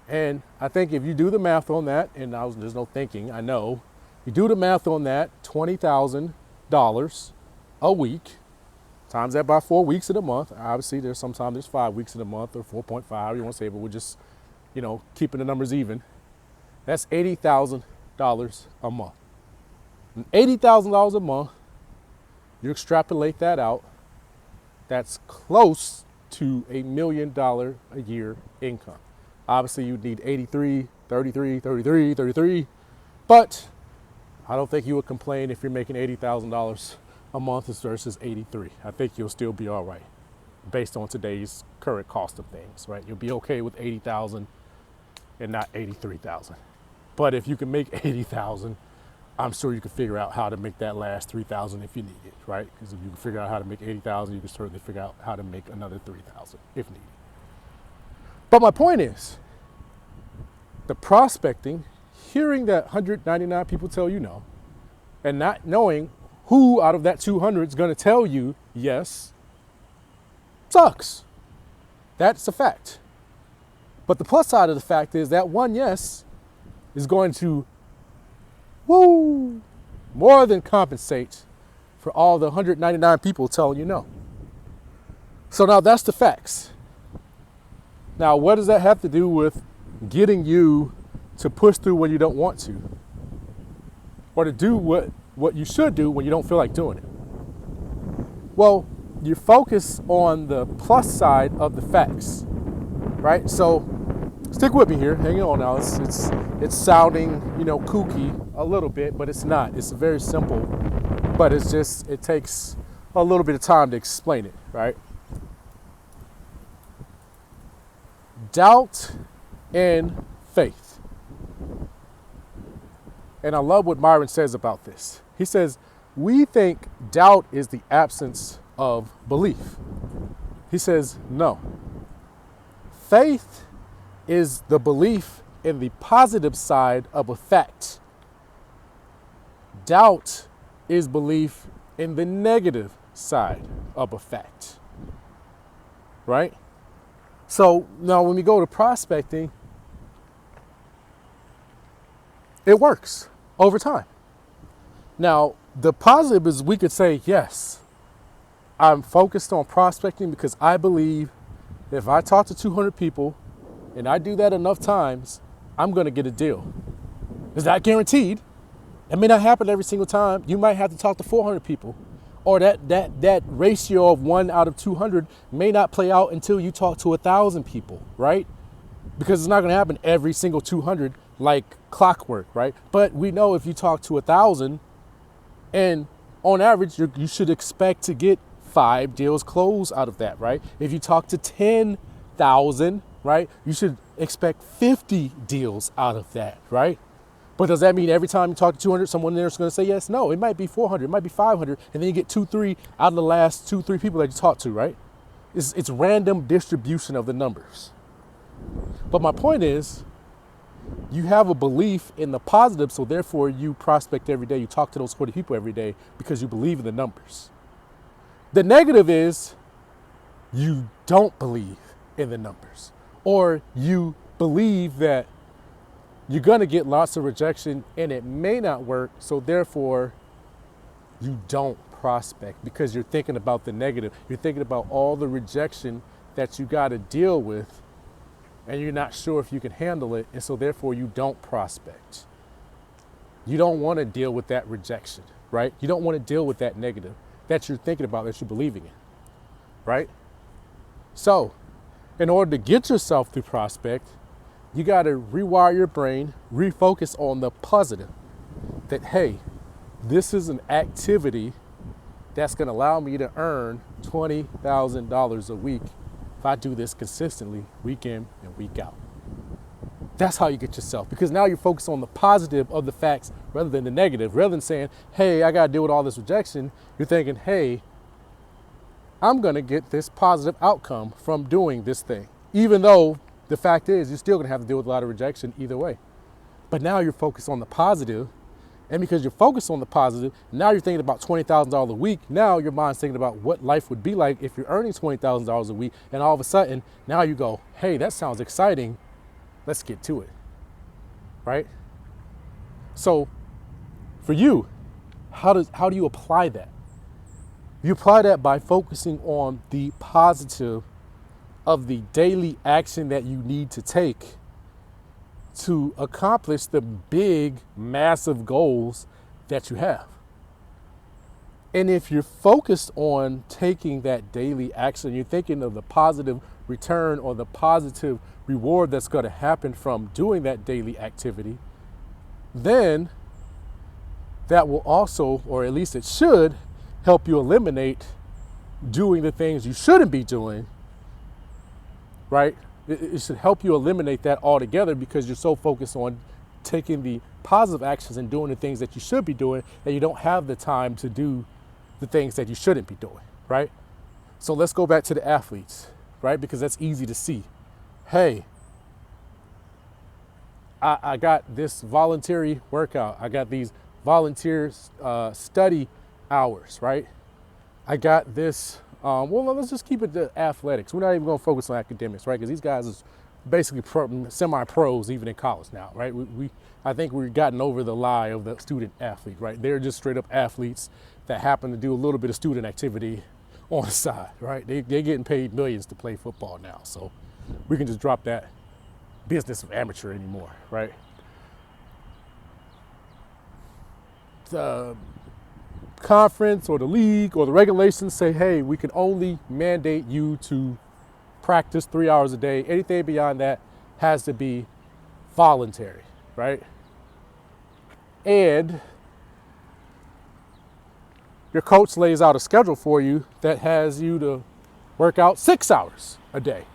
S1: And I think if you do the math on that, and there's no thinking, I know, you do the math on that, $20,000 a week, times that by 4 weeks in a month. Obviously, there's 5 weeks in a month, or 4.5, you want to say, but we're just, keeping the numbers even. That's $80,000 a month. And $80,000 a month, you extrapolate that out, that's close to $1 million a year income. Obviously, you'd need 33, but I don't think you would complain if you're making $80,000 a month versus 83. I think you'll still be all right based on today's current cost of things, right? You'll be okay with 80,000 and not 83,000. But if you can make 80,000, I'm sure you can figure out how to make that last 3,000 if you need it, right? Because if you can figure out how to make 80,000, you can certainly figure out how to make another 3,000 if needed. But my point is, the prospecting, hearing that 199 people tell you no, and not knowing who out of that 200 is going to tell you yes, sucks. That's a fact. But the plus side of the fact is that one yes is going to more than compensate for all the 199 people telling you no. So now that's the facts. Now, what does that have to do with getting you to push through when you don't want to? Or to do what you should do when you don't feel like doing it? Well, you focus on the plus side of the facts, right? So stick with me here. Hang on now. It's sounding, kooky a little bit, but it's not. It's very simple, but it takes a little bit of time to explain it, right? Doubt and faith. And I love what Myron says about this. He says, we think doubt is the absence of belief. He says, no. Faith is the belief in the positive side of a fact. Doubt is belief in the negative side of a fact, right? So now when we go to prospecting, it works over time. Now, the positive is we could say, yes, I'm focused on prospecting because I believe if I talk to 200 people and I do that enough times, I'm going to get a deal. It's not guaranteed. It may not happen every single time. You might have to talk to 400 people, or that ratio of 1 out of 200 may not play out until you talk to 1,000 people, right? Because it's not going to happen every single 200 like clockwork, right? But we know if you talk to 1,000, and on average, you should expect to get 5 deals closed out of that, right? If you talk to 10,000, right, you should expect 50 deals out of that, right? But does that mean every time you talk to 200, someone there is going to say yes? No, it might be 400, it might be 500, and then you get 2, 3 out of the last 2, 3 people that you talk to, right? It's random distribution of the numbers. But my point is, you have a belief in the positive, so therefore you prospect every day, you talk to those 40 people every day because you believe in the numbers. The negative is you don't believe in the numbers, or you believe that you're going to get lots of rejection and it may not work, so therefore you don't prospect because you're thinking about the negative. You're thinking about all the rejection that you got to deal with and you're not sure if you can handle it, and so therefore you don't prospect. You don't want to deal with that rejection, right? You don't want to deal with that negative that you're thinking about, that you're believing in, right? So in order to get yourself to prospect, you got to rewire your brain, refocus on the positive, that, hey, this is an activity that's going to allow me to earn $20,000 a week if I do this consistently, week in and week out. That's how you get yourself, because now you're focused on the positive of the facts rather than the negative. Rather than saying, hey, I got to deal with all this rejection, you're thinking, hey, I'm going to get this positive outcome from doing this thing, even though the fact is, you're still going to have to deal with a lot of rejection either way. But now you're focused on the positive, and because you're focused on the positive, now you're thinking about $20,000 a week. Now your mind's thinking about what life would be like if you're earning $20,000 a week, and all of a sudden, now you go, hey, that sounds exciting. Let's get to it, right? So for you, how do you apply that? You apply that by focusing on the positive of the daily action that you need to take to accomplish the big, massive goals that you have. And if you're focused on taking that daily action, you're thinking of the positive return or the positive reward that's going to happen from doing that daily activity, then that will also, or at least it should, help you eliminate doing the things you shouldn't be doing, right? It should help you eliminate that altogether because you're so focused on taking the positive actions and doing the things that you should be doing, and you don't have the time to do the things that you shouldn't be doing, right? So let's go back to the athletes, right? Because that's easy to see. Hey, I got this voluntary workout. I got these volunteer study hours, right? I got this, well, let's just keep it to athletics. We're not even going to focus on academics, right? Because these guys are basically semi-pros even in college now, right? I think we've gotten over the lie of the student athlete, right? They're just straight up athletes that happen to do a little bit of student activity on the side, right? They're getting paid millions to play football now, so we can just drop that business of amateur anymore, right? The conference or the league or the regulations say, hey, we can only mandate you to practice 3 hours a day. Anything beyond that has to be voluntary, right? And your coach lays out a schedule for you that has you to work out 6 hours a day.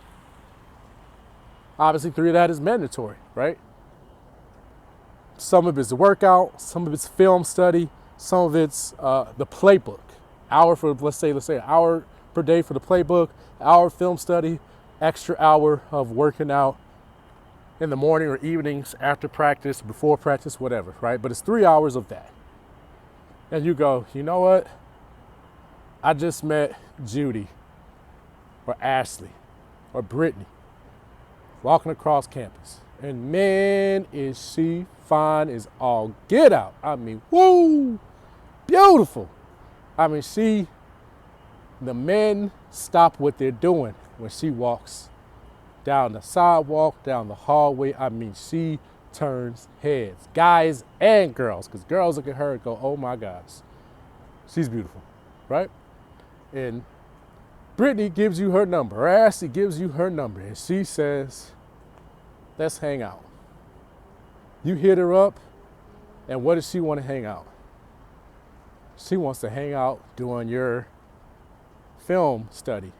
S1: Obviously, 3 of that is mandatory, right? Some of it's workout, some of it's film study, some of it's the playbook. Hour for, let's say an hour per day for the playbook, hour film study, extra hour of working out in the morning or evenings after practice, before practice, whatever, right? But it's 3 hours of that. And you go, you know what? I just met Judy or Ashley or Brittany walking across campus. And man, is she fine as all get out. I mean, woo, beautiful. I mean, the men stop what they're doing when she walks down the sidewalk, down the hallway. I mean, she turns heads, guys and girls, because girls look at her and go, oh my gosh, she's beautiful, right? And Brittany gives you her number, or Ashley gives you her number, and she says, let's hang out. You hit her up, and what does she want to hang out? She wants to hang out during your film study,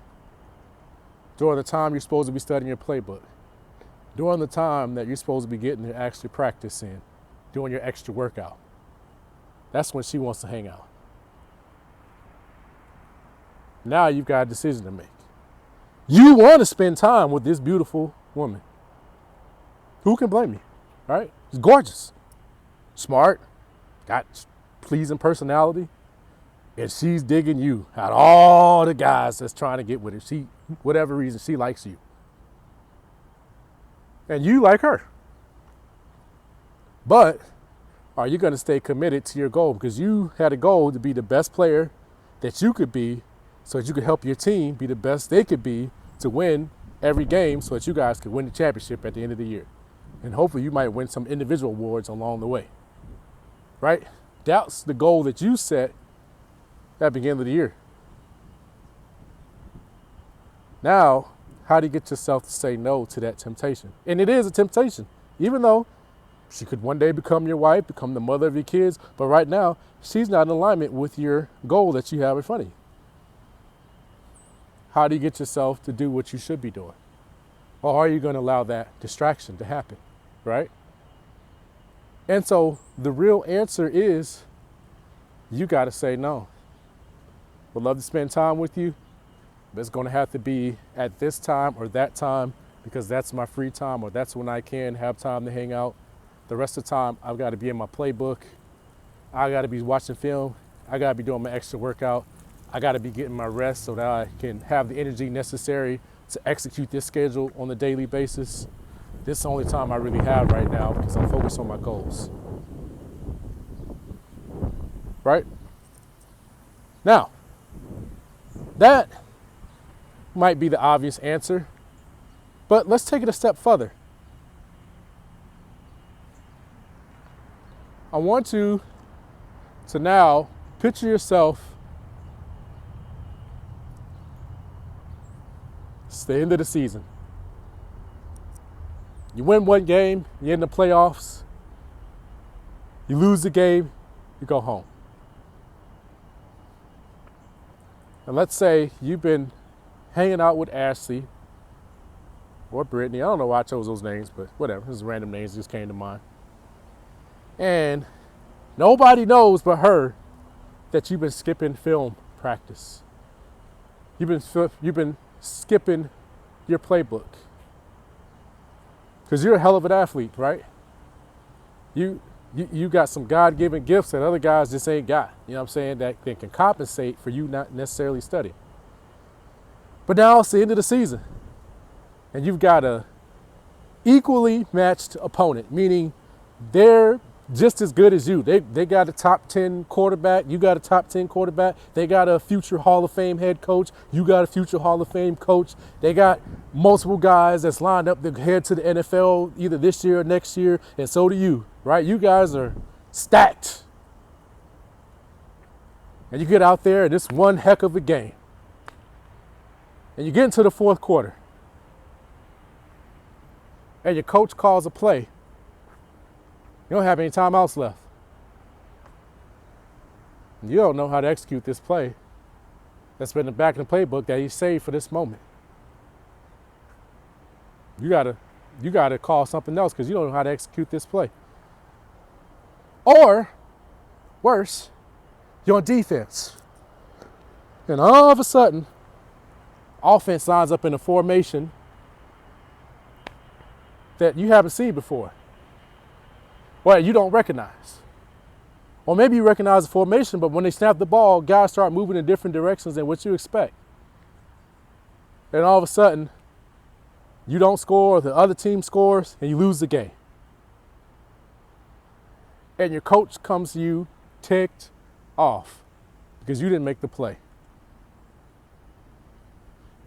S1: during the time you're supposed to be studying your playbook, during the time that you're supposed to be getting to actually practice in, doing your extra workout. That's when she wants to hang out. Now you've got a decision to make. You want to spend time with this beautiful woman. Who can blame you, right? She's gorgeous, smart, got pleasing personality, and she's digging you out of all the guys that's trying to get with her. Whatever reason, she likes you. And you like her. But are you going to stay committed to your goal? Because you had a goal to be the best player that you could be so that you could help your team be the best they could be to win every game so that you guys could win the championship at the end of the year. And hopefully you might win some individual awards along the way, right? That's the goal that you set at the beginning of the year. Now, how do you get yourself to say no to that temptation? And it is a temptation, even though she could one day become your wife, become the mother of your kids. But right now, she's not in alignment with your goal that you have in front of you. How do you get yourself to do what you should be doing? Or are you going to allow that distraction to happen, right? And so the real answer is you got to say no. Would love to spend time with you, but it's going to have to be at this time or that time because that's my free time or that's when I can have time to hang out. The rest of the time, I've got to be in my playbook. I got to be watching film. I got to be doing my extra workout. I got to be getting my rest so that I can have the energy necessary to execute this schedule on a daily basis. This is the only time I really have right now because I'm focused on my goals. Right? Now, that might be the obvious answer, but let's take it a step further. I want you to now picture yourself. It's the end of the season. You win one game, you're in the playoffs. You lose the game, you go home. And let's say you've been hanging out with Ashley or Brittany. I don't know why I chose those names, but whatever. These random names just came to mind. And nobody knows but her that you've been skipping film practice. You've been skipping your playbook. Because you're a hell of an athlete, right? You got some God-given gifts that other guys just ain't got. You know what I'm saying? That can compensate for you not necessarily studying. But now it's the end of the season. And you've got a equally matched opponent, meaning they're just as good as you. They got a top 10 quarterback. You got a top 10 quarterback. They got a future Hall of Fame head coach. You got a future Hall of Fame coach. They got multiple guys that's lined up to head to the NFL either this year or next year, and so do you, right? You guys are stacked. And you get out there, and it's one heck of a game. And you get into the fourth quarter. And your coach calls a play. You don't have any timeouts left. You don't know how to execute this play that's been in the back of the playbook that he saved for this moment. You gotta call something else because you don't know how to execute this play. Or, worse, you're on defense. And all of a sudden, offense lines up in a formation that you haven't seen before. Or you don't recognize. Or maybe you recognize the formation, but when they snap the ball, guys start moving in different directions than what you expect. And all of a sudden, you don't score, or the other team scores, and you lose the game. And your coach comes to you ticked off because you didn't make the play.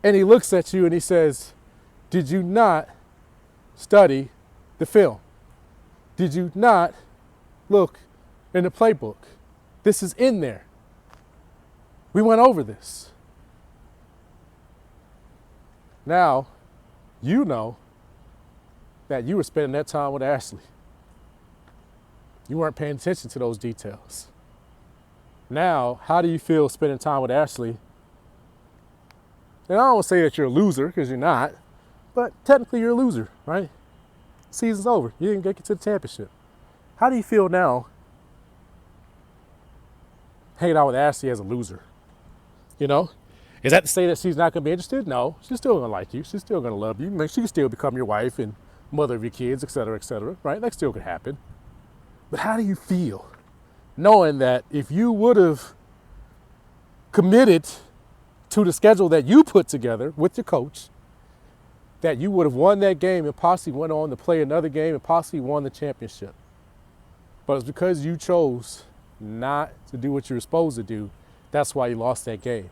S1: And he looks at you and he says, did you not study the film? Did you not look in the playbook? This is in there. We went over this. Now, you know that you were spending that time with Ashley. You weren't paying attention to those details. Now, how do you feel spending time with Ashley? And I don't want to say that you're a loser, because you're not, but technically you're a loser, right? Season's over. You didn't get to the championship. How do you feel now hanging out with Ashley as a loser? You know? Is that to say that she's not going to be interested? No. She's still going to like you. She's still going to love you. She can still become your wife and mother of your kids, et cetera, right? That still could happen. But how do you feel knowing that if you would have committed to the schedule that you put together with your coach, that you would have won that game and possibly went on to play another game and possibly won the championship? But it's because you chose not to do what you were supposed to do. That's why you lost that game.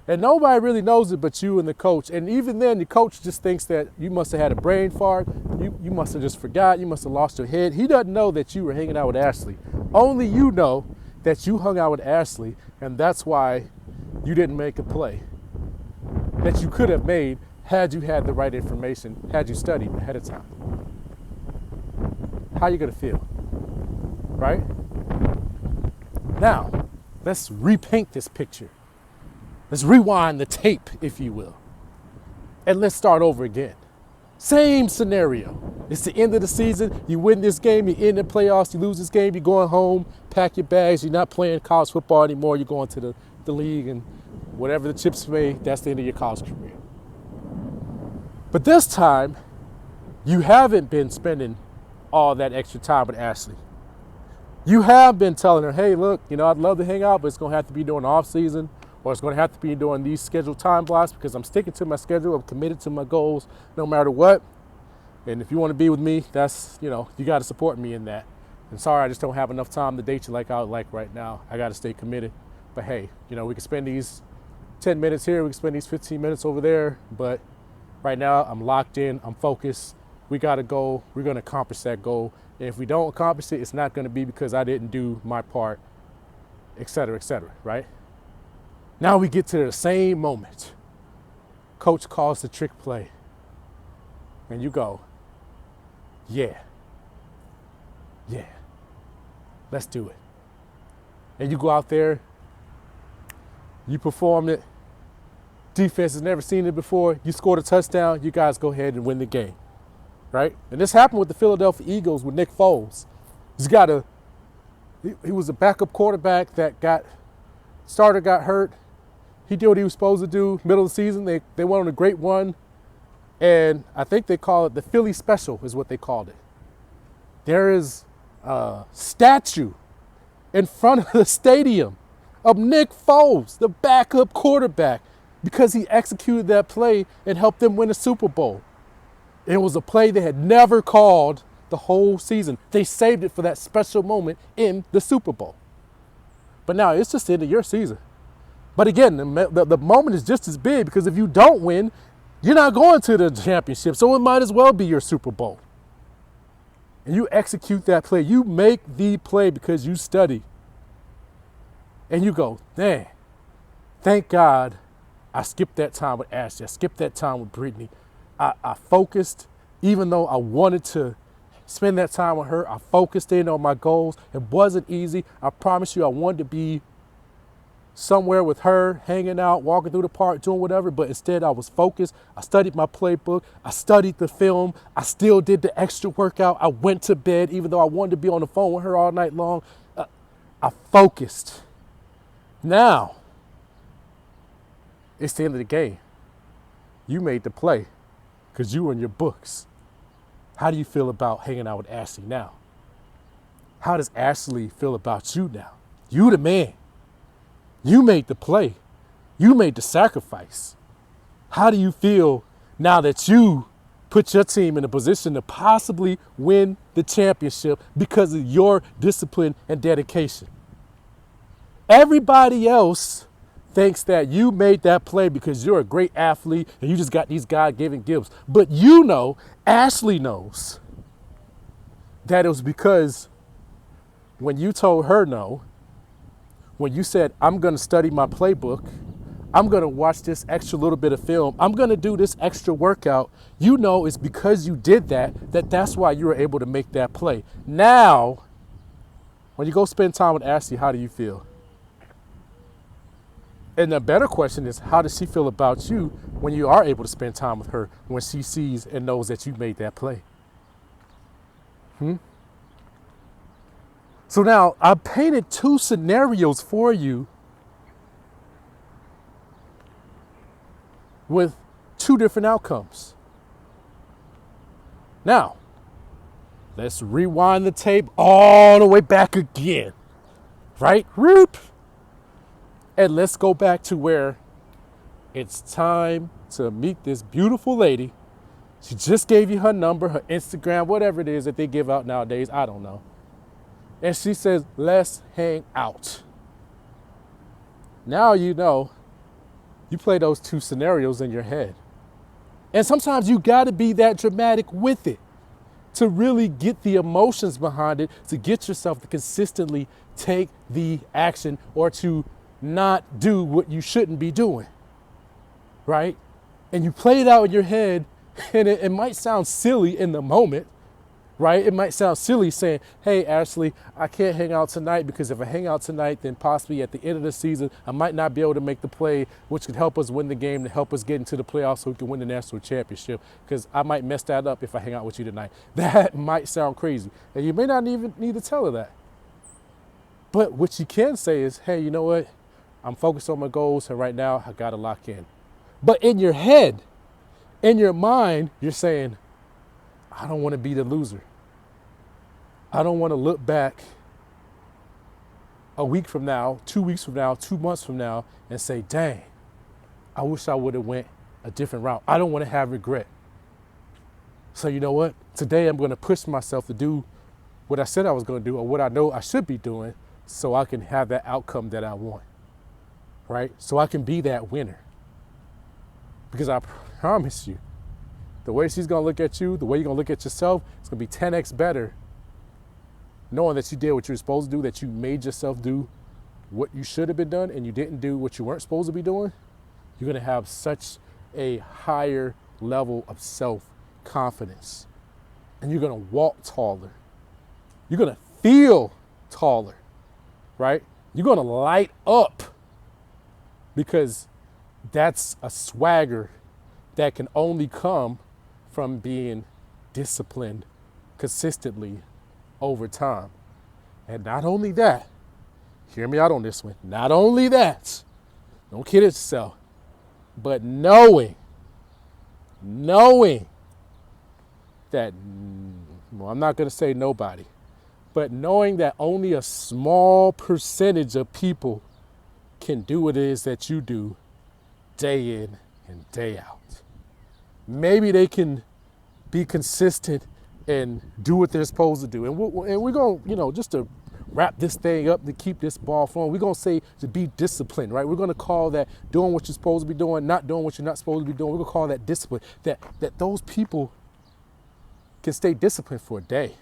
S1: And nobody really knows it but you and the coach. And even then, the coach just thinks that you must have had a brain fart. You must have just forgot. You must have lost your head. He doesn't know that you were hanging out with Ashley. Only you know that you hung out with Ashley, and that's why you didn't make a play that you could have made had you had the right information, had you studied ahead of time. How are you going to feel? Right? Now, let's repaint this picture. Let's rewind the tape, if you will. And let's start over again. Same scenario. It's the end of the season. You win this game, you end the playoffs, you lose this game, you're going home, pack your bags, you're not playing college football anymore, you're going to the league, and whatever the chips may, that's the end of your college career. But this time, you haven't been spending all that extra time with Ashley. You have been telling her, hey, look, I'd love to hang out, but it's going to have to be during the off season, or it's going to have to be during these scheduled time blocks because I'm sticking to my schedule. I'm committed to my goals no matter what. And if you want to be with me, that's, you got to support me in that. And sorry, I just don't have enough time to date you like I would like right now. I got to stay committed. But hey, we can spend these 10 minutes here. We can spend these 15 minutes over there. But right now, I'm locked in. I'm focused. We got a goal. We're going to accomplish that goal. And if we don't accomplish it, it's not going to be because I didn't do my part, et cetera, right? Now we get to the same moment. Coach calls the trick play. And you go, yeah, let's do it. And you go out there, you perform it. Defense has never seen it before. You scored a touchdown. You guys go ahead and win the game, right? And this happened with the Philadelphia Eagles with Nick Foles. He was a backup quarterback that starter got hurt. He did what he was supposed to do. Middle of the season, they went on a great run. And I think they call it the Philly Special is what they called it. There is a statue in front of the stadium of Nick Foles, the backup quarterback, because he executed that play and helped them win a Super Bowl. It was a play they had never called the whole season. They saved it for that special moment in the Super Bowl. But now it's just the end of your season. But again, the moment is just as big because if you don't win, you're not going to the championship. So it might as well be your Super Bowl. And you execute that play. You make the play because you study. And you go, dang, thank God I skipped that time with Ashley. I skipped that time with Brittany. I focused, even though I wanted to spend that time with her. I focused in on my goals. It wasn't easy. I promise you I wanted to be somewhere with her, hanging out, walking through the park, doing whatever, but instead I was focused. I studied my playbook. I studied the film. I still did the extra workout. I went to bed, even though I wanted to be on the phone with her all night long. I focused. Now, it's the end of the game. You made the play because you were in your books. How do you feel about hanging out with Ashley now? How does Ashley feel about you now? You the man. You made the play. You made the sacrifice. How do you feel now that you put your team in a position to possibly win the championship because of your discipline and dedication? Everybody else thinks that you made that play because you're a great athlete and you just got these God-given gifts. But you know, Ashley knows that it was because when you told her no, when you said, I'm going to study my playbook, I'm going to watch this extra little bit of film, I'm going to do this extra workout, you know it's because you did that's why you were able to make that play. Now, when you go spend time with Ashley, how do you feel? And the better question is, how does she feel about you when you are able to spend time with her, when she sees and knows that you made that play? So now I painted two scenarios for you with two different outcomes. Now, let's rewind the tape all the way back again, right? Whoop. And let's go back to where it's time to meet this beautiful lady. She just gave you her number, her Instagram, whatever it is that they give out nowadays. I don't know. And she says, let's hang out. Now you know you play those two scenarios in your head. And sometimes you got to be that dramatic with it to really get the emotions behind it, to get yourself to consistently take the action or to not do what you shouldn't be doing, right? And you play it out in your head, and it might sound silly in the moment, right? It might sound silly saying, hey, Ashley, I can't hang out tonight because if I hang out tonight, then possibly at the end of the season, I might not be able to make the play, which could help us win the game, to help us get into the playoffs so we can win the national championship, because I might mess that up if I hang out with you tonight. That might sound crazy. And you may not even need to tell her that. But what you can say is, hey, you know what? I'm focused on my goals, and right now I got to lock in. But in your head, in your mind, you're saying, I don't want to be the loser. I don't want to look back a week from now, 2 weeks from now, 2 months from now, and say, dang, I wish I would have went a different route. I don't want to have regret. So you know what? Today I'm going to push myself to do what I said I was going to do, or what I know I should be doing, so I can have that outcome that I want, right? So I can be that winner. Because I promise you, the way she's going to look at you, the way you're going to look at yourself, it's going to be 10x better knowing that you did what you were supposed to do, that you made yourself do what you should have been done and you didn't do what you weren't supposed to be doing. You're going to have such a higher level of self-confidence. And you're going to walk taller. You're going to feel taller, right? You're going to light up, because that's a swagger that can only come from being disciplined consistently over time. And not only that, hear me out on this one, not only that, don't kid yourself, but knowing that, well, I'm not going to say nobody, but knowing that only a small percentage of people can do what it is that you do day in and day out. Maybe they can be consistent and do what they're supposed to do. And we're going to, just to wrap this thing up, to keep this ball flowing, we're going to say to be disciplined, right? We're going to call that doing what you're supposed to be doing, not doing what you're not supposed to be doing. We're going to call that discipline, that those people can stay disciplined for a day,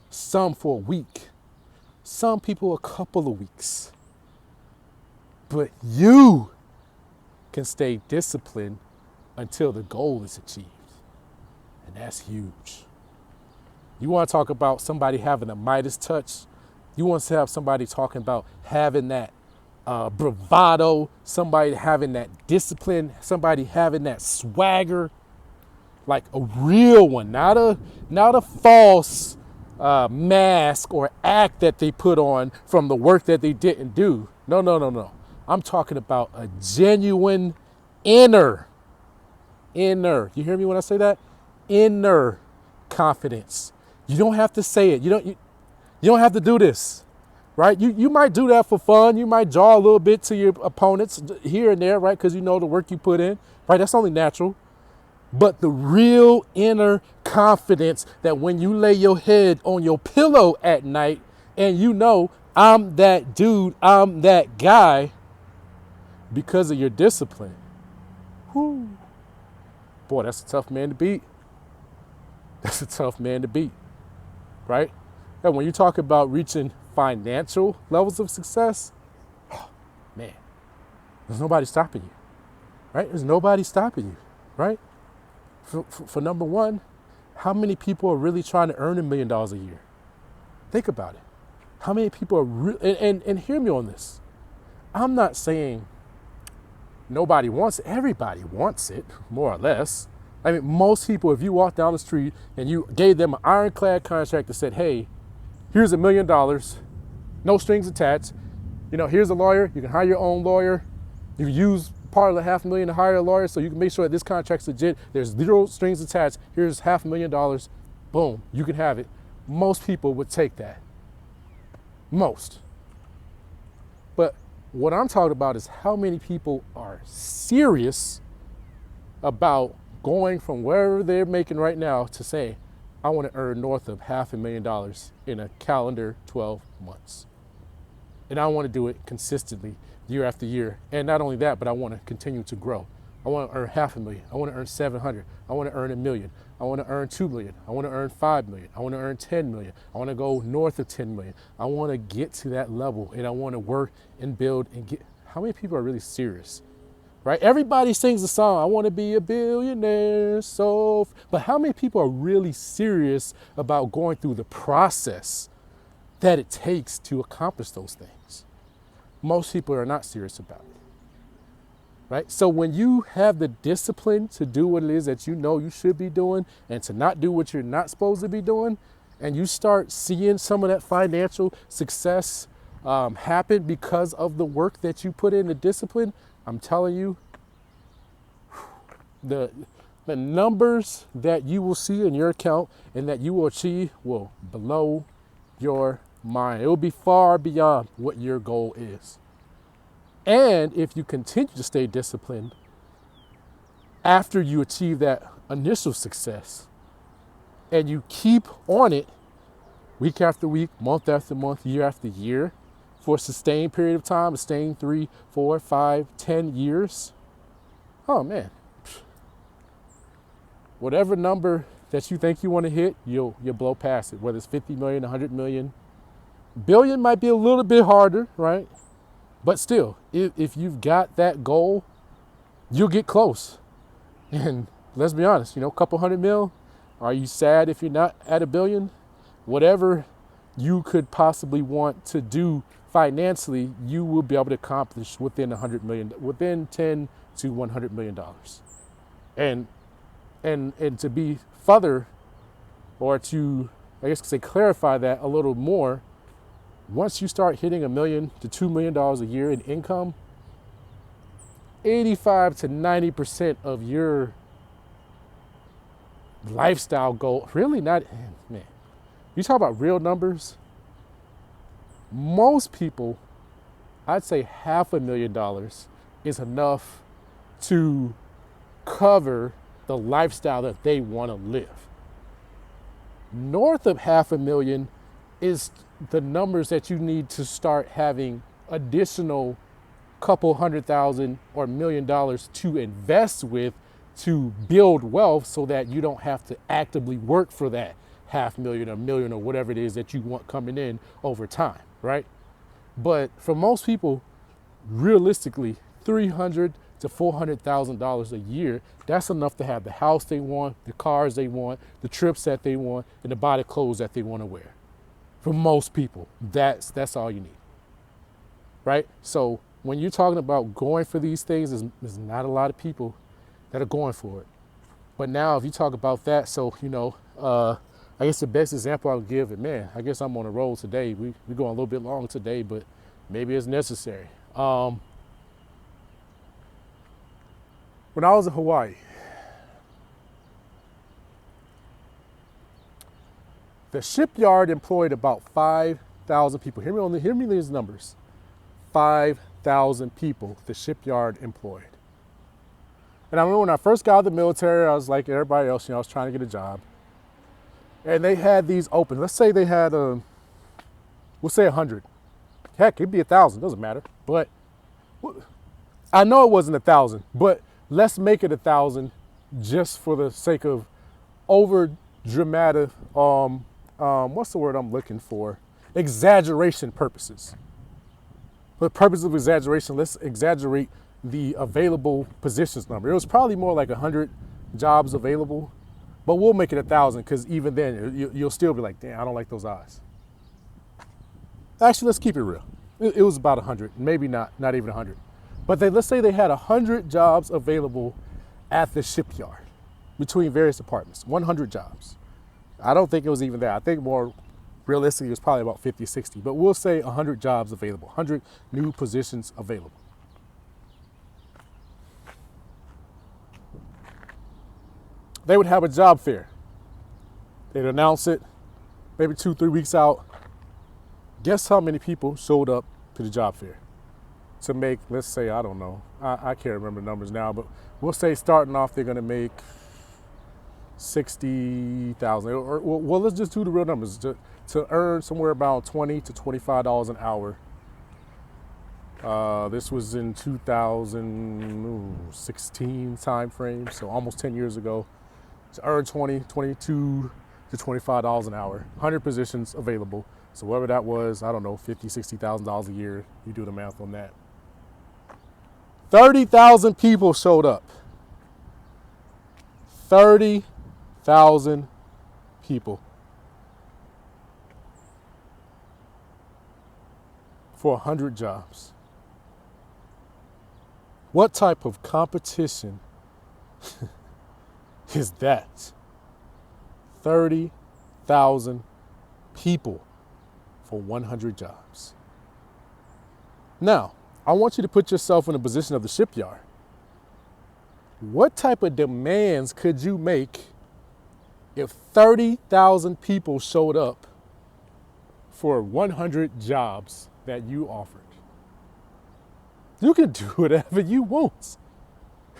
S1: some for a week, some people a couple of weeks. But you can stay disciplined until the goal is achieved. And that's huge. You want to talk about somebody having a Midas touch? You want to have somebody talking about having that bravado, somebody having that discipline, somebody having that swagger, like a real one, not a false mask or act that they put on from the work that they didn't do. No, no, no, no. I'm talking about a genuine inner. You hear me when I say that? Inner confidence. You don't have to say it. You don't have to do this, right? You might do that for fun. You might jaw a little bit to your opponents here and there, right? Because you know the work you put in, right? That's only natural. But the real inner confidence that when you lay your head on your pillow at night and you know, I'm that dude, I'm that guy because of your discipline. Whew. Boy, that's a tough man to beat. That's a tough man to beat, right? And when you talk about reaching financial levels of success, oh, man, there's nobody stopping you, right? There's nobody stopping you, right? For number one, how many people are really trying to earn $1 million a year? Think about it. How many people are and hear me on this. I'm not saying nobody wants it. Everybody wants it, more or less. I mean, most people, if you walk down the street and you gave them an ironclad contract that said, hey, here's $1 million, no strings attached. Here's a lawyer. You can hire your own lawyer. You use part of the $500,000 to hire a lawyer so you can make sure that this contract's legit. There's 0 strings attached. Here's $500,000. Boom, you can have it. Most people would take that. Most. But what I'm talking about is how many people are serious about going from wherever they're making right now to say, I want to earn north of $500,000 in a calendar 12 months. And I want to do it consistently year after year. And not only that, but I want to continue to grow. I want to earn $500,000. I want to earn $700,000. I want to earn $1 million. I want to earn $2 million. I want to earn $5 million. I want to earn $10 million. I want to go north of $10 million. I want to get to that level, and I want to work and build and get. How many people are really serious? Right? Everybody sings the song, I want to be a billionaire, but how many people are really serious about going through the process that it takes to accomplish those things? Most people are not serious about it, right? So when you have the discipline to do what it is that you know you should be doing and to not do what you're not supposed to be doing, and you start seeing some of that financial success happen because of the work that you put in, the discipline, I'm telling you, the numbers that you will see in your account and that you will achieve will blow your mind. It will be far beyond what your goal is. And if you continue to stay disciplined after you achieve that initial success and you keep on it week after week, month after month, year after year, for a sustained period of time, sustained 3, 4, 5, 10 years, oh man, whatever number that you think you want to hit, you'll blow past it, whether it's 50 million, 100 million. Billion might be a little bit harder, right? But still, if you've got that goal, you'll get close. And let's be honest, a couple $100 million, are you sad if you're not at $1 billion? Whatever you could possibly want to do financially, you will be able to accomplish within $100 million, within $10 to $100 million. And to be further, or to, I guess, clarify that a little more, once you start hitting $1 million to $2 million a year in income, 85 to 90% of your lifestyle goal, really not, man, you talk about real numbers, most people, I'd say $500,000 is enough to cover the lifestyle that they want to live. North of $500,000 is the numbers that you need to start having additional couple $100,000 or $1 million to invest with to build wealth so that you don't have to actively work for that $500,000 or $1 million or whatever it is that you want coming in over time, right? But for most people, realistically, $300,000 to $400,000 a year, that's enough to have the house they want, the cars they want, the trips that they want, and to buy the clothes that they want to wear. For most people, that's all you need, right? So when you're talking about going for these things, there's not a lot of people that are going for it. But now if you talk about that, so, I guess the best example I'll give it, man, I guess I'm on a roll today. We're going a little bit long today, but maybe it's necessary. When I was in Hawaii, the shipyard employed about 5,000 people. Hear me these numbers. 5,000 people the shipyard employed. And I remember when I first got out of the military, I was like everybody else, I was trying to get a job. And they had these open. Let's say they had, we'll say 100. Heck, it'd be 1,000, doesn't matter. But I know it wasn't 1,000, but let's make it 1,000 just for the sake of over dramatic, what's the word I'm looking for? Exaggeration purposes. For the purpose of exaggeration, let's exaggerate the available positions number. It was probably more like 100 jobs available, but we'll make it 1,000 because even then you'll still be like, damn, I don't like those odds. Actually, let's keep it real. It was about 100, maybe not even 100. But let's say they had 100 jobs available at the shipyard between various departments, 100 jobs. I don't think it was even that. I think more realistically, it was probably about 50, 60, but we'll say 100 jobs available, 100 new positions available. They would have a job fair. They'd announce it maybe 2-3 weeks out. Guess how many people showed up to the job fair to make, let's say, I don't know, I can't remember the numbers now, but we'll say starting off they're going to make 60,000. Or well, let's just do the real numbers. To earn somewhere about $20 to $25 an hour. This was in 2016 time frame, so almost 10 years ago. To earn $22 to $25 an hour, 100 positions available. So whatever that was, I don't know, $50,000, $60,000 a year. You do the math on that. 30,000 people showed up. 30,000 people for 100 jobs. What type of competition is that? 30,000 people for 100 jobs. Now, I want you to put yourself in the position of the shipyard. What type of demands could you make if 30,000 people showed up for 100 jobs that you offered? You can do whatever you want,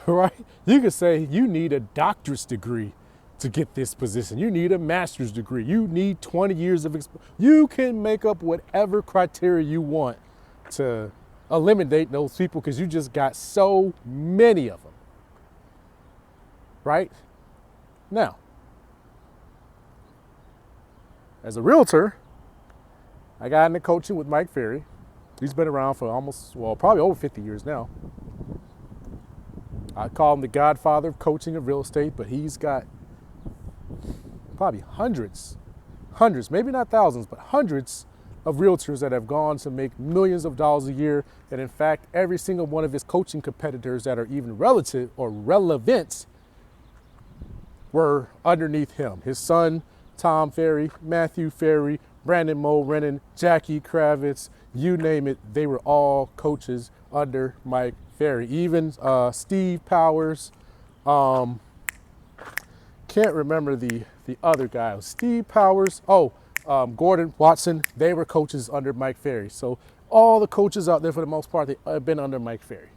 S1: right? You could say you need a doctorate degree to get this position. You need a master's degree. You need 20 years of experience. You can make up whatever criteria you want to eliminate those people because you just got so many of them, right? Now, as a realtor, I got into coaching with Mike Ferry. He's been around for probably over 50 years now. I call him the godfather of coaching of real estate, but he's got probably hundreds, maybe not thousands, but hundreds of realtors that have gone to make millions of dollars a year. And in fact, every single one of his coaching competitors that are even relative or relevant were underneath him. His son, Tom Ferry, Matthew Ferry, Brandon Mulrennan, Jackie Kravitz, you name it, they were all coaches under Mike Ferry. Even Steve Powers, can't remember the other guy. Steve Powers, Gordon Watson, they were coaches under Mike Ferry. So all the coaches out there, for the most part, they have been under Mike Ferry.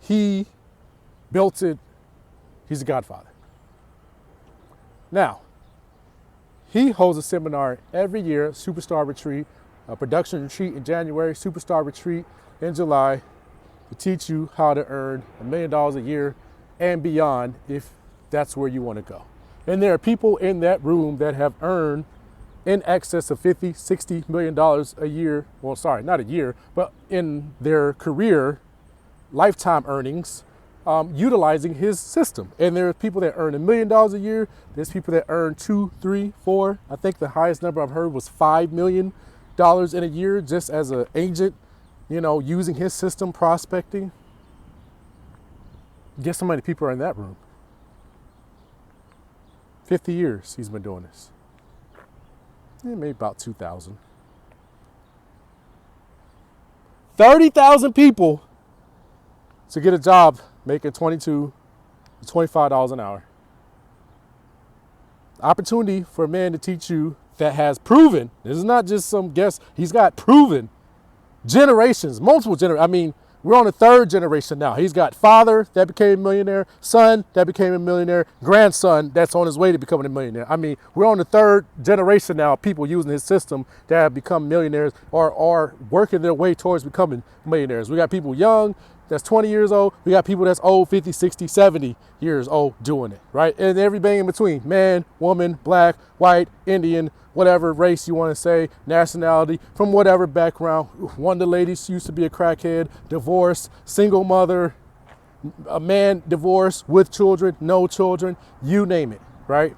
S1: He built it. He's the godfather. Now, he holds a seminar every year, Superstar Retreat, a production retreat in January, Superstar Retreat in July, to teach you how to earn $1 million a year and beyond if that's where you want to go. And there are people in that room that have earned in excess of $50, $60 million a year. Well, sorry, not a year, but in their career, lifetime earnings, utilizing his system. And there are people that earn $1 million a year. There's people that earn 2, 3, 4. I think the highest number I've heard was $5 million in a year just as an agent using his system, prospecting. Guess how many people are in that room? 50 years he's been doing this. Yeah, maybe about 2,000. 30,000 people to get a job making $22 to $25 an hour. Opportunity for a man to teach you that has proven, this is not just some guess, he's got proven generations, multiple generations. I mean, we're on the third generation now. He's got father that became a millionaire, son that became a millionaire, grandson that's on his way to becoming a millionaire. I mean, we're on the third generation now of people using his system that have become millionaires or are working their way towards becoming millionaires. We got people young that's 20 years old. We got people that's old, 50, 60, 70 years old doing it, right? And everything in between, man, woman, black, white, Indian, whatever race you want to say, nationality, from whatever background. One of the ladies used to be a crackhead, divorced, single mother, a man divorced, with children, no children, you name it, right?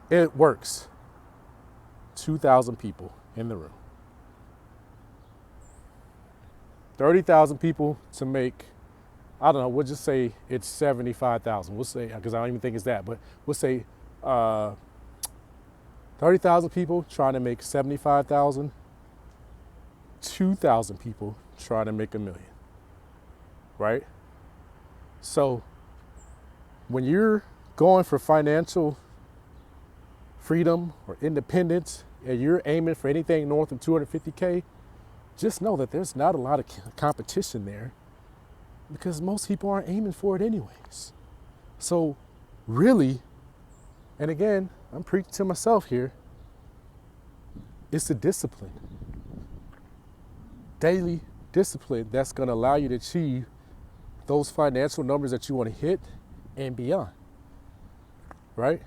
S1: It works. 2,000 people in the room. 30,000 people to make, I don't know, we'll just say it's 75,000. We'll say, because I don't even think it's that, but we'll say 30,000 people trying to make 75,000, 2,000 people trying to make $1 million, right? So when you're going for financial freedom or independence and you're aiming for anything north of 250K, just know that there's not a lot of competition there because most people aren't aiming for it anyways. So really, and again, I'm preaching to myself here, it's a discipline. Daily discipline that's going to allow you to achieve those financial numbers that you want to hit and beyond, right?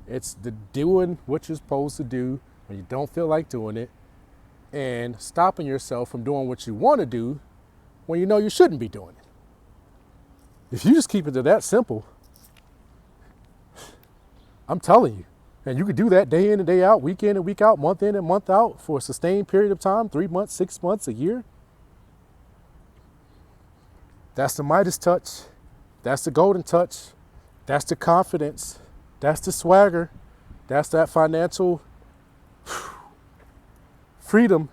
S1: It's the doing what you're supposed to do when you don't feel like doing it and stopping yourself from doing what you want to do when you know you shouldn't be doing it. If you just keep it to that simple, I'm telling you, and you could do that day in and day out, week in and week out, month in and month out for a sustained period of time, 3 months, 6 months, a year. That's the Midas touch. That's the golden touch. That's the confidence. That's the swagger. That's that financial freedom.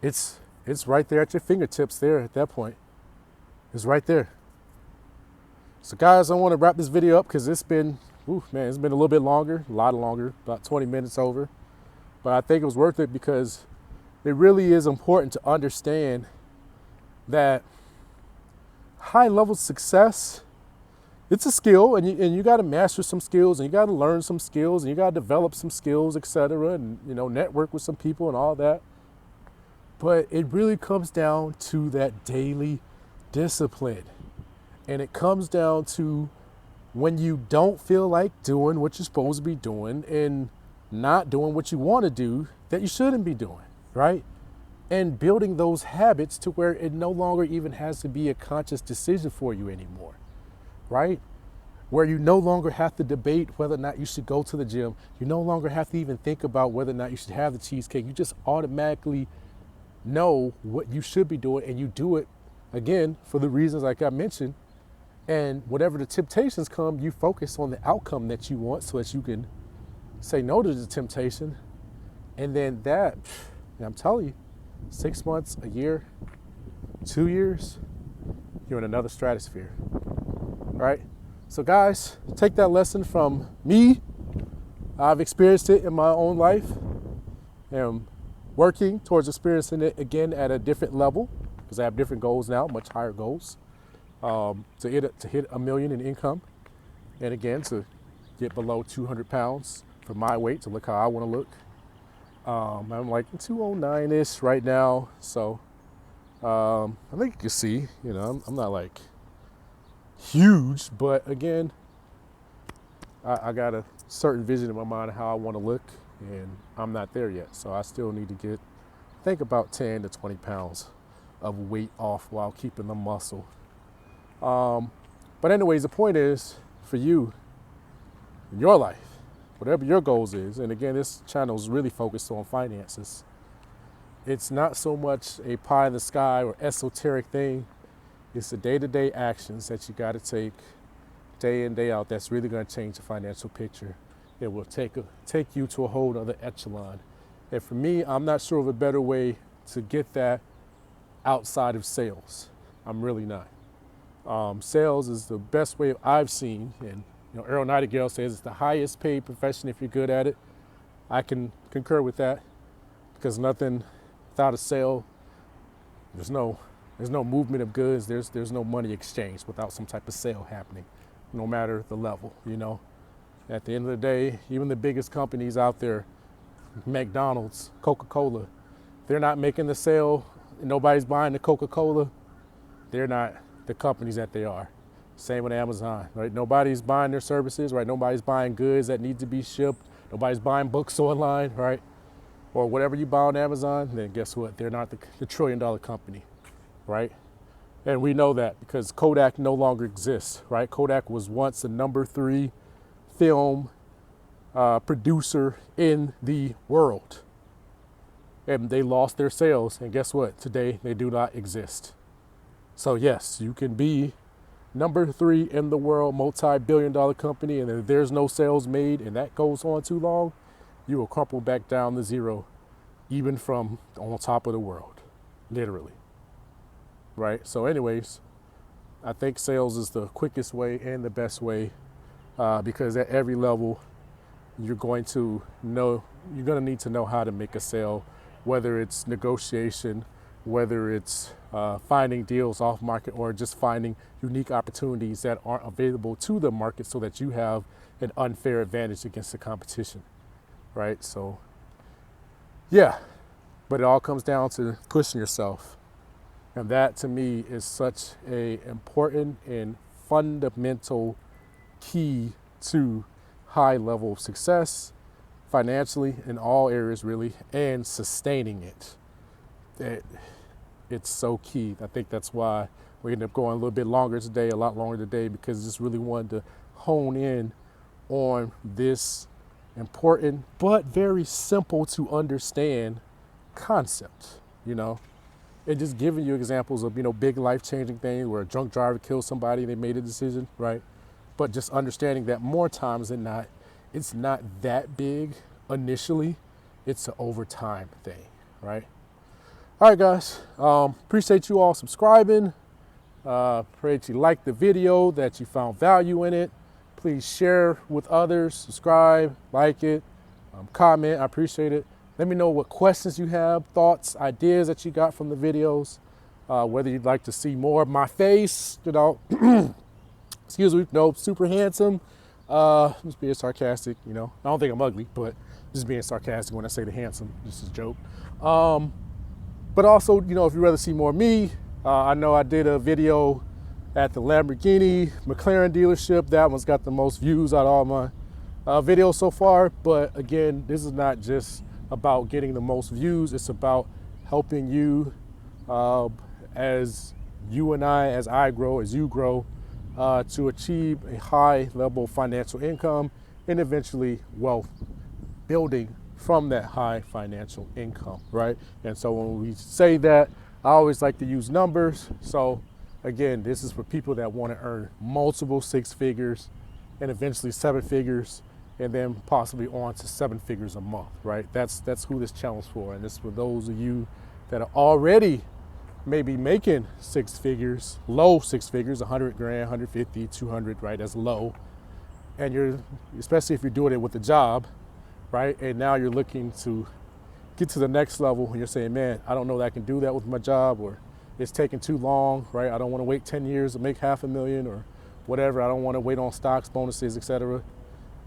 S1: It's right there at your fingertips there at that point. It's right there. So guys, I want to wrap this video up because it's been a little bit longer, a lot longer, about 20 minutes over. But I think it was worth it because it really is important to understand that high level success, it's a skill, and you got to master some skills, and you got to learn some skills, and you got to develop some skills, etc., and network with some people and all that. But it really comes down to that daily discipline, and it comes down to when you don't feel like doing what you're supposed to be doing and not doing what you want to do that you shouldn't be doing, right? And building those habits to where it no longer even has to be a conscious decision for you anymore, right? Where you no longer have to debate whether or not you should go to the gym. You no longer have to even think about whether or not you should have the cheesecake. You just automatically know what you should be doing, and you do it, again, for the reasons like I mentioned. And whatever the temptations come, you focus on the outcome that you want so that you can say no to the temptation. And then that, I'm telling you, 6 months, a year, 2 years, you're in another stratosphere, right? So guys, take that lesson from me. I've experienced it in my own life. I'm working towards experiencing it again at a different level because I have different goals now, much higher goals. To hit $1 million in income, and again to get below 200 pounds for my weight to look how I want to look. I'm like 209-ish right now, so I think you can see, I'm not like huge, but again, I got a certain vision in my mind of how I want to look, and I'm not there yet, so I still need to think about 10 to 20 pounds of weight off while keeping the muscle. But anyways, the point is for you in your life, whatever your goals is, and again, this channel is really focused on finances, it's not so much a pie in the sky or esoteric thing. It's the day-to-day actions that you got to take day in, day out that's really going to change the financial picture. It will take you to a whole other echelon. And for me, I'm not sure of a better way to get that outside of sales. I'm really not. Sales is the best way I've seen, and Earl Nightingale says it's the highest paid profession if you're good at it. I can concur with that, because nothing without a sale, there's no movement of goods. There's no money exchange without some type of sale happening, no matter the level. At the end of the day, even the biggest companies out there, McDonald's, Coca-Cola, they're not making the sale. Nobody's buying the Coca-Cola. They're not the companies that they are. Same with Amazon, right? Nobody's buying their services, right? Nobody's buying goods that need to be shipped. Nobody's buying books online, right? Or whatever you buy on Amazon, then guess what? They're not the trillion-dollar company, right? And we know that because Kodak no longer exists, right? Kodak was once the number 3 film producer in the world. And they lost their sales, and guess what? Today, they do not exist. So yes, you can be number 3 in the world, multi-billion-dollar company, and if there's no sales made and that goes on too long, you will crumple back down to zero, even from on top of the world, literally. Right? So anyways, I think sales is the quickest way and the best way, because at every level, you're going to need to know how to make a sale, whether it's negotiation, whether it's finding deals off market, or just finding unique opportunities that aren't available to the market so that you have an unfair advantage against the competition, right? So yeah, but it all comes down to pushing yourself. And that to me is such a important and fundamental key to high level of success financially in all areas really, and sustaining it. It's so key. I think that's why we ended up going a little bit longer today, a lot longer today, because I just really wanted to hone in on this important but very simple to understand concept, and just giving you examples of, big life-changing things where a drunk driver killed somebody and they made a decision, right? But just understanding that more times than not, it's not that big initially, it's an overtime thing, right? All right, guys, appreciate you all subscribing. Pray that you liked the video, that you found value in it. Please share with others, subscribe, like it, comment, I appreciate it. Let me know what questions you have, thoughts, ideas that you got from the videos, whether you'd like to see more of my face, excuse me, super handsome. Just being sarcastic, I don't think I'm ugly, but just being sarcastic when I say the handsome, just a joke. But also, if you'd rather see more of me, I know I did a video at the Lamborghini McLaren dealership. That one's got the most views out of all my videos so far. But again, this is not just about getting the most views. It's about helping you as you and I, as I grow, as you grow, to achieve a high level of financial income and eventually wealth building from that high financial income, right? And so when we say that, I always like to use numbers. So again, this is for people that want to earn multiple 6 figures and eventually 7 figures, and then possibly on to 7 figures a month, right? That's who this channel is for. And this is for those of you that are already maybe making 6 figures, low 6 figures, 100 grand, 150, 200, right? That's low. And especially if you're doing it with a job, right? And now you're looking to get to the next level and you're saying, man, I don't know that I can do that with my job, or it's taking too long, right? I don't want to wait 10 years to make $500,000 or whatever. I don't want to wait on stocks, bonuses, etc.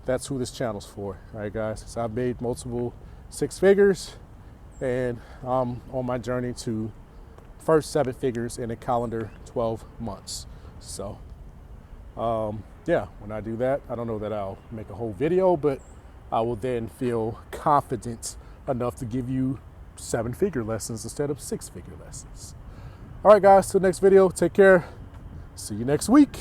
S1: That's who this channel's for, all right, guys? So I've made multiple 6 figures, and I'm on my journey to first 7 figures in a calendar 12 months. So, yeah, when I do that, I don't know that I'll make a whole video, but I will then feel confident enough to give you 7-figure lessons instead of 6-figure lessons. All right, guys, till next video, take care. See you next week.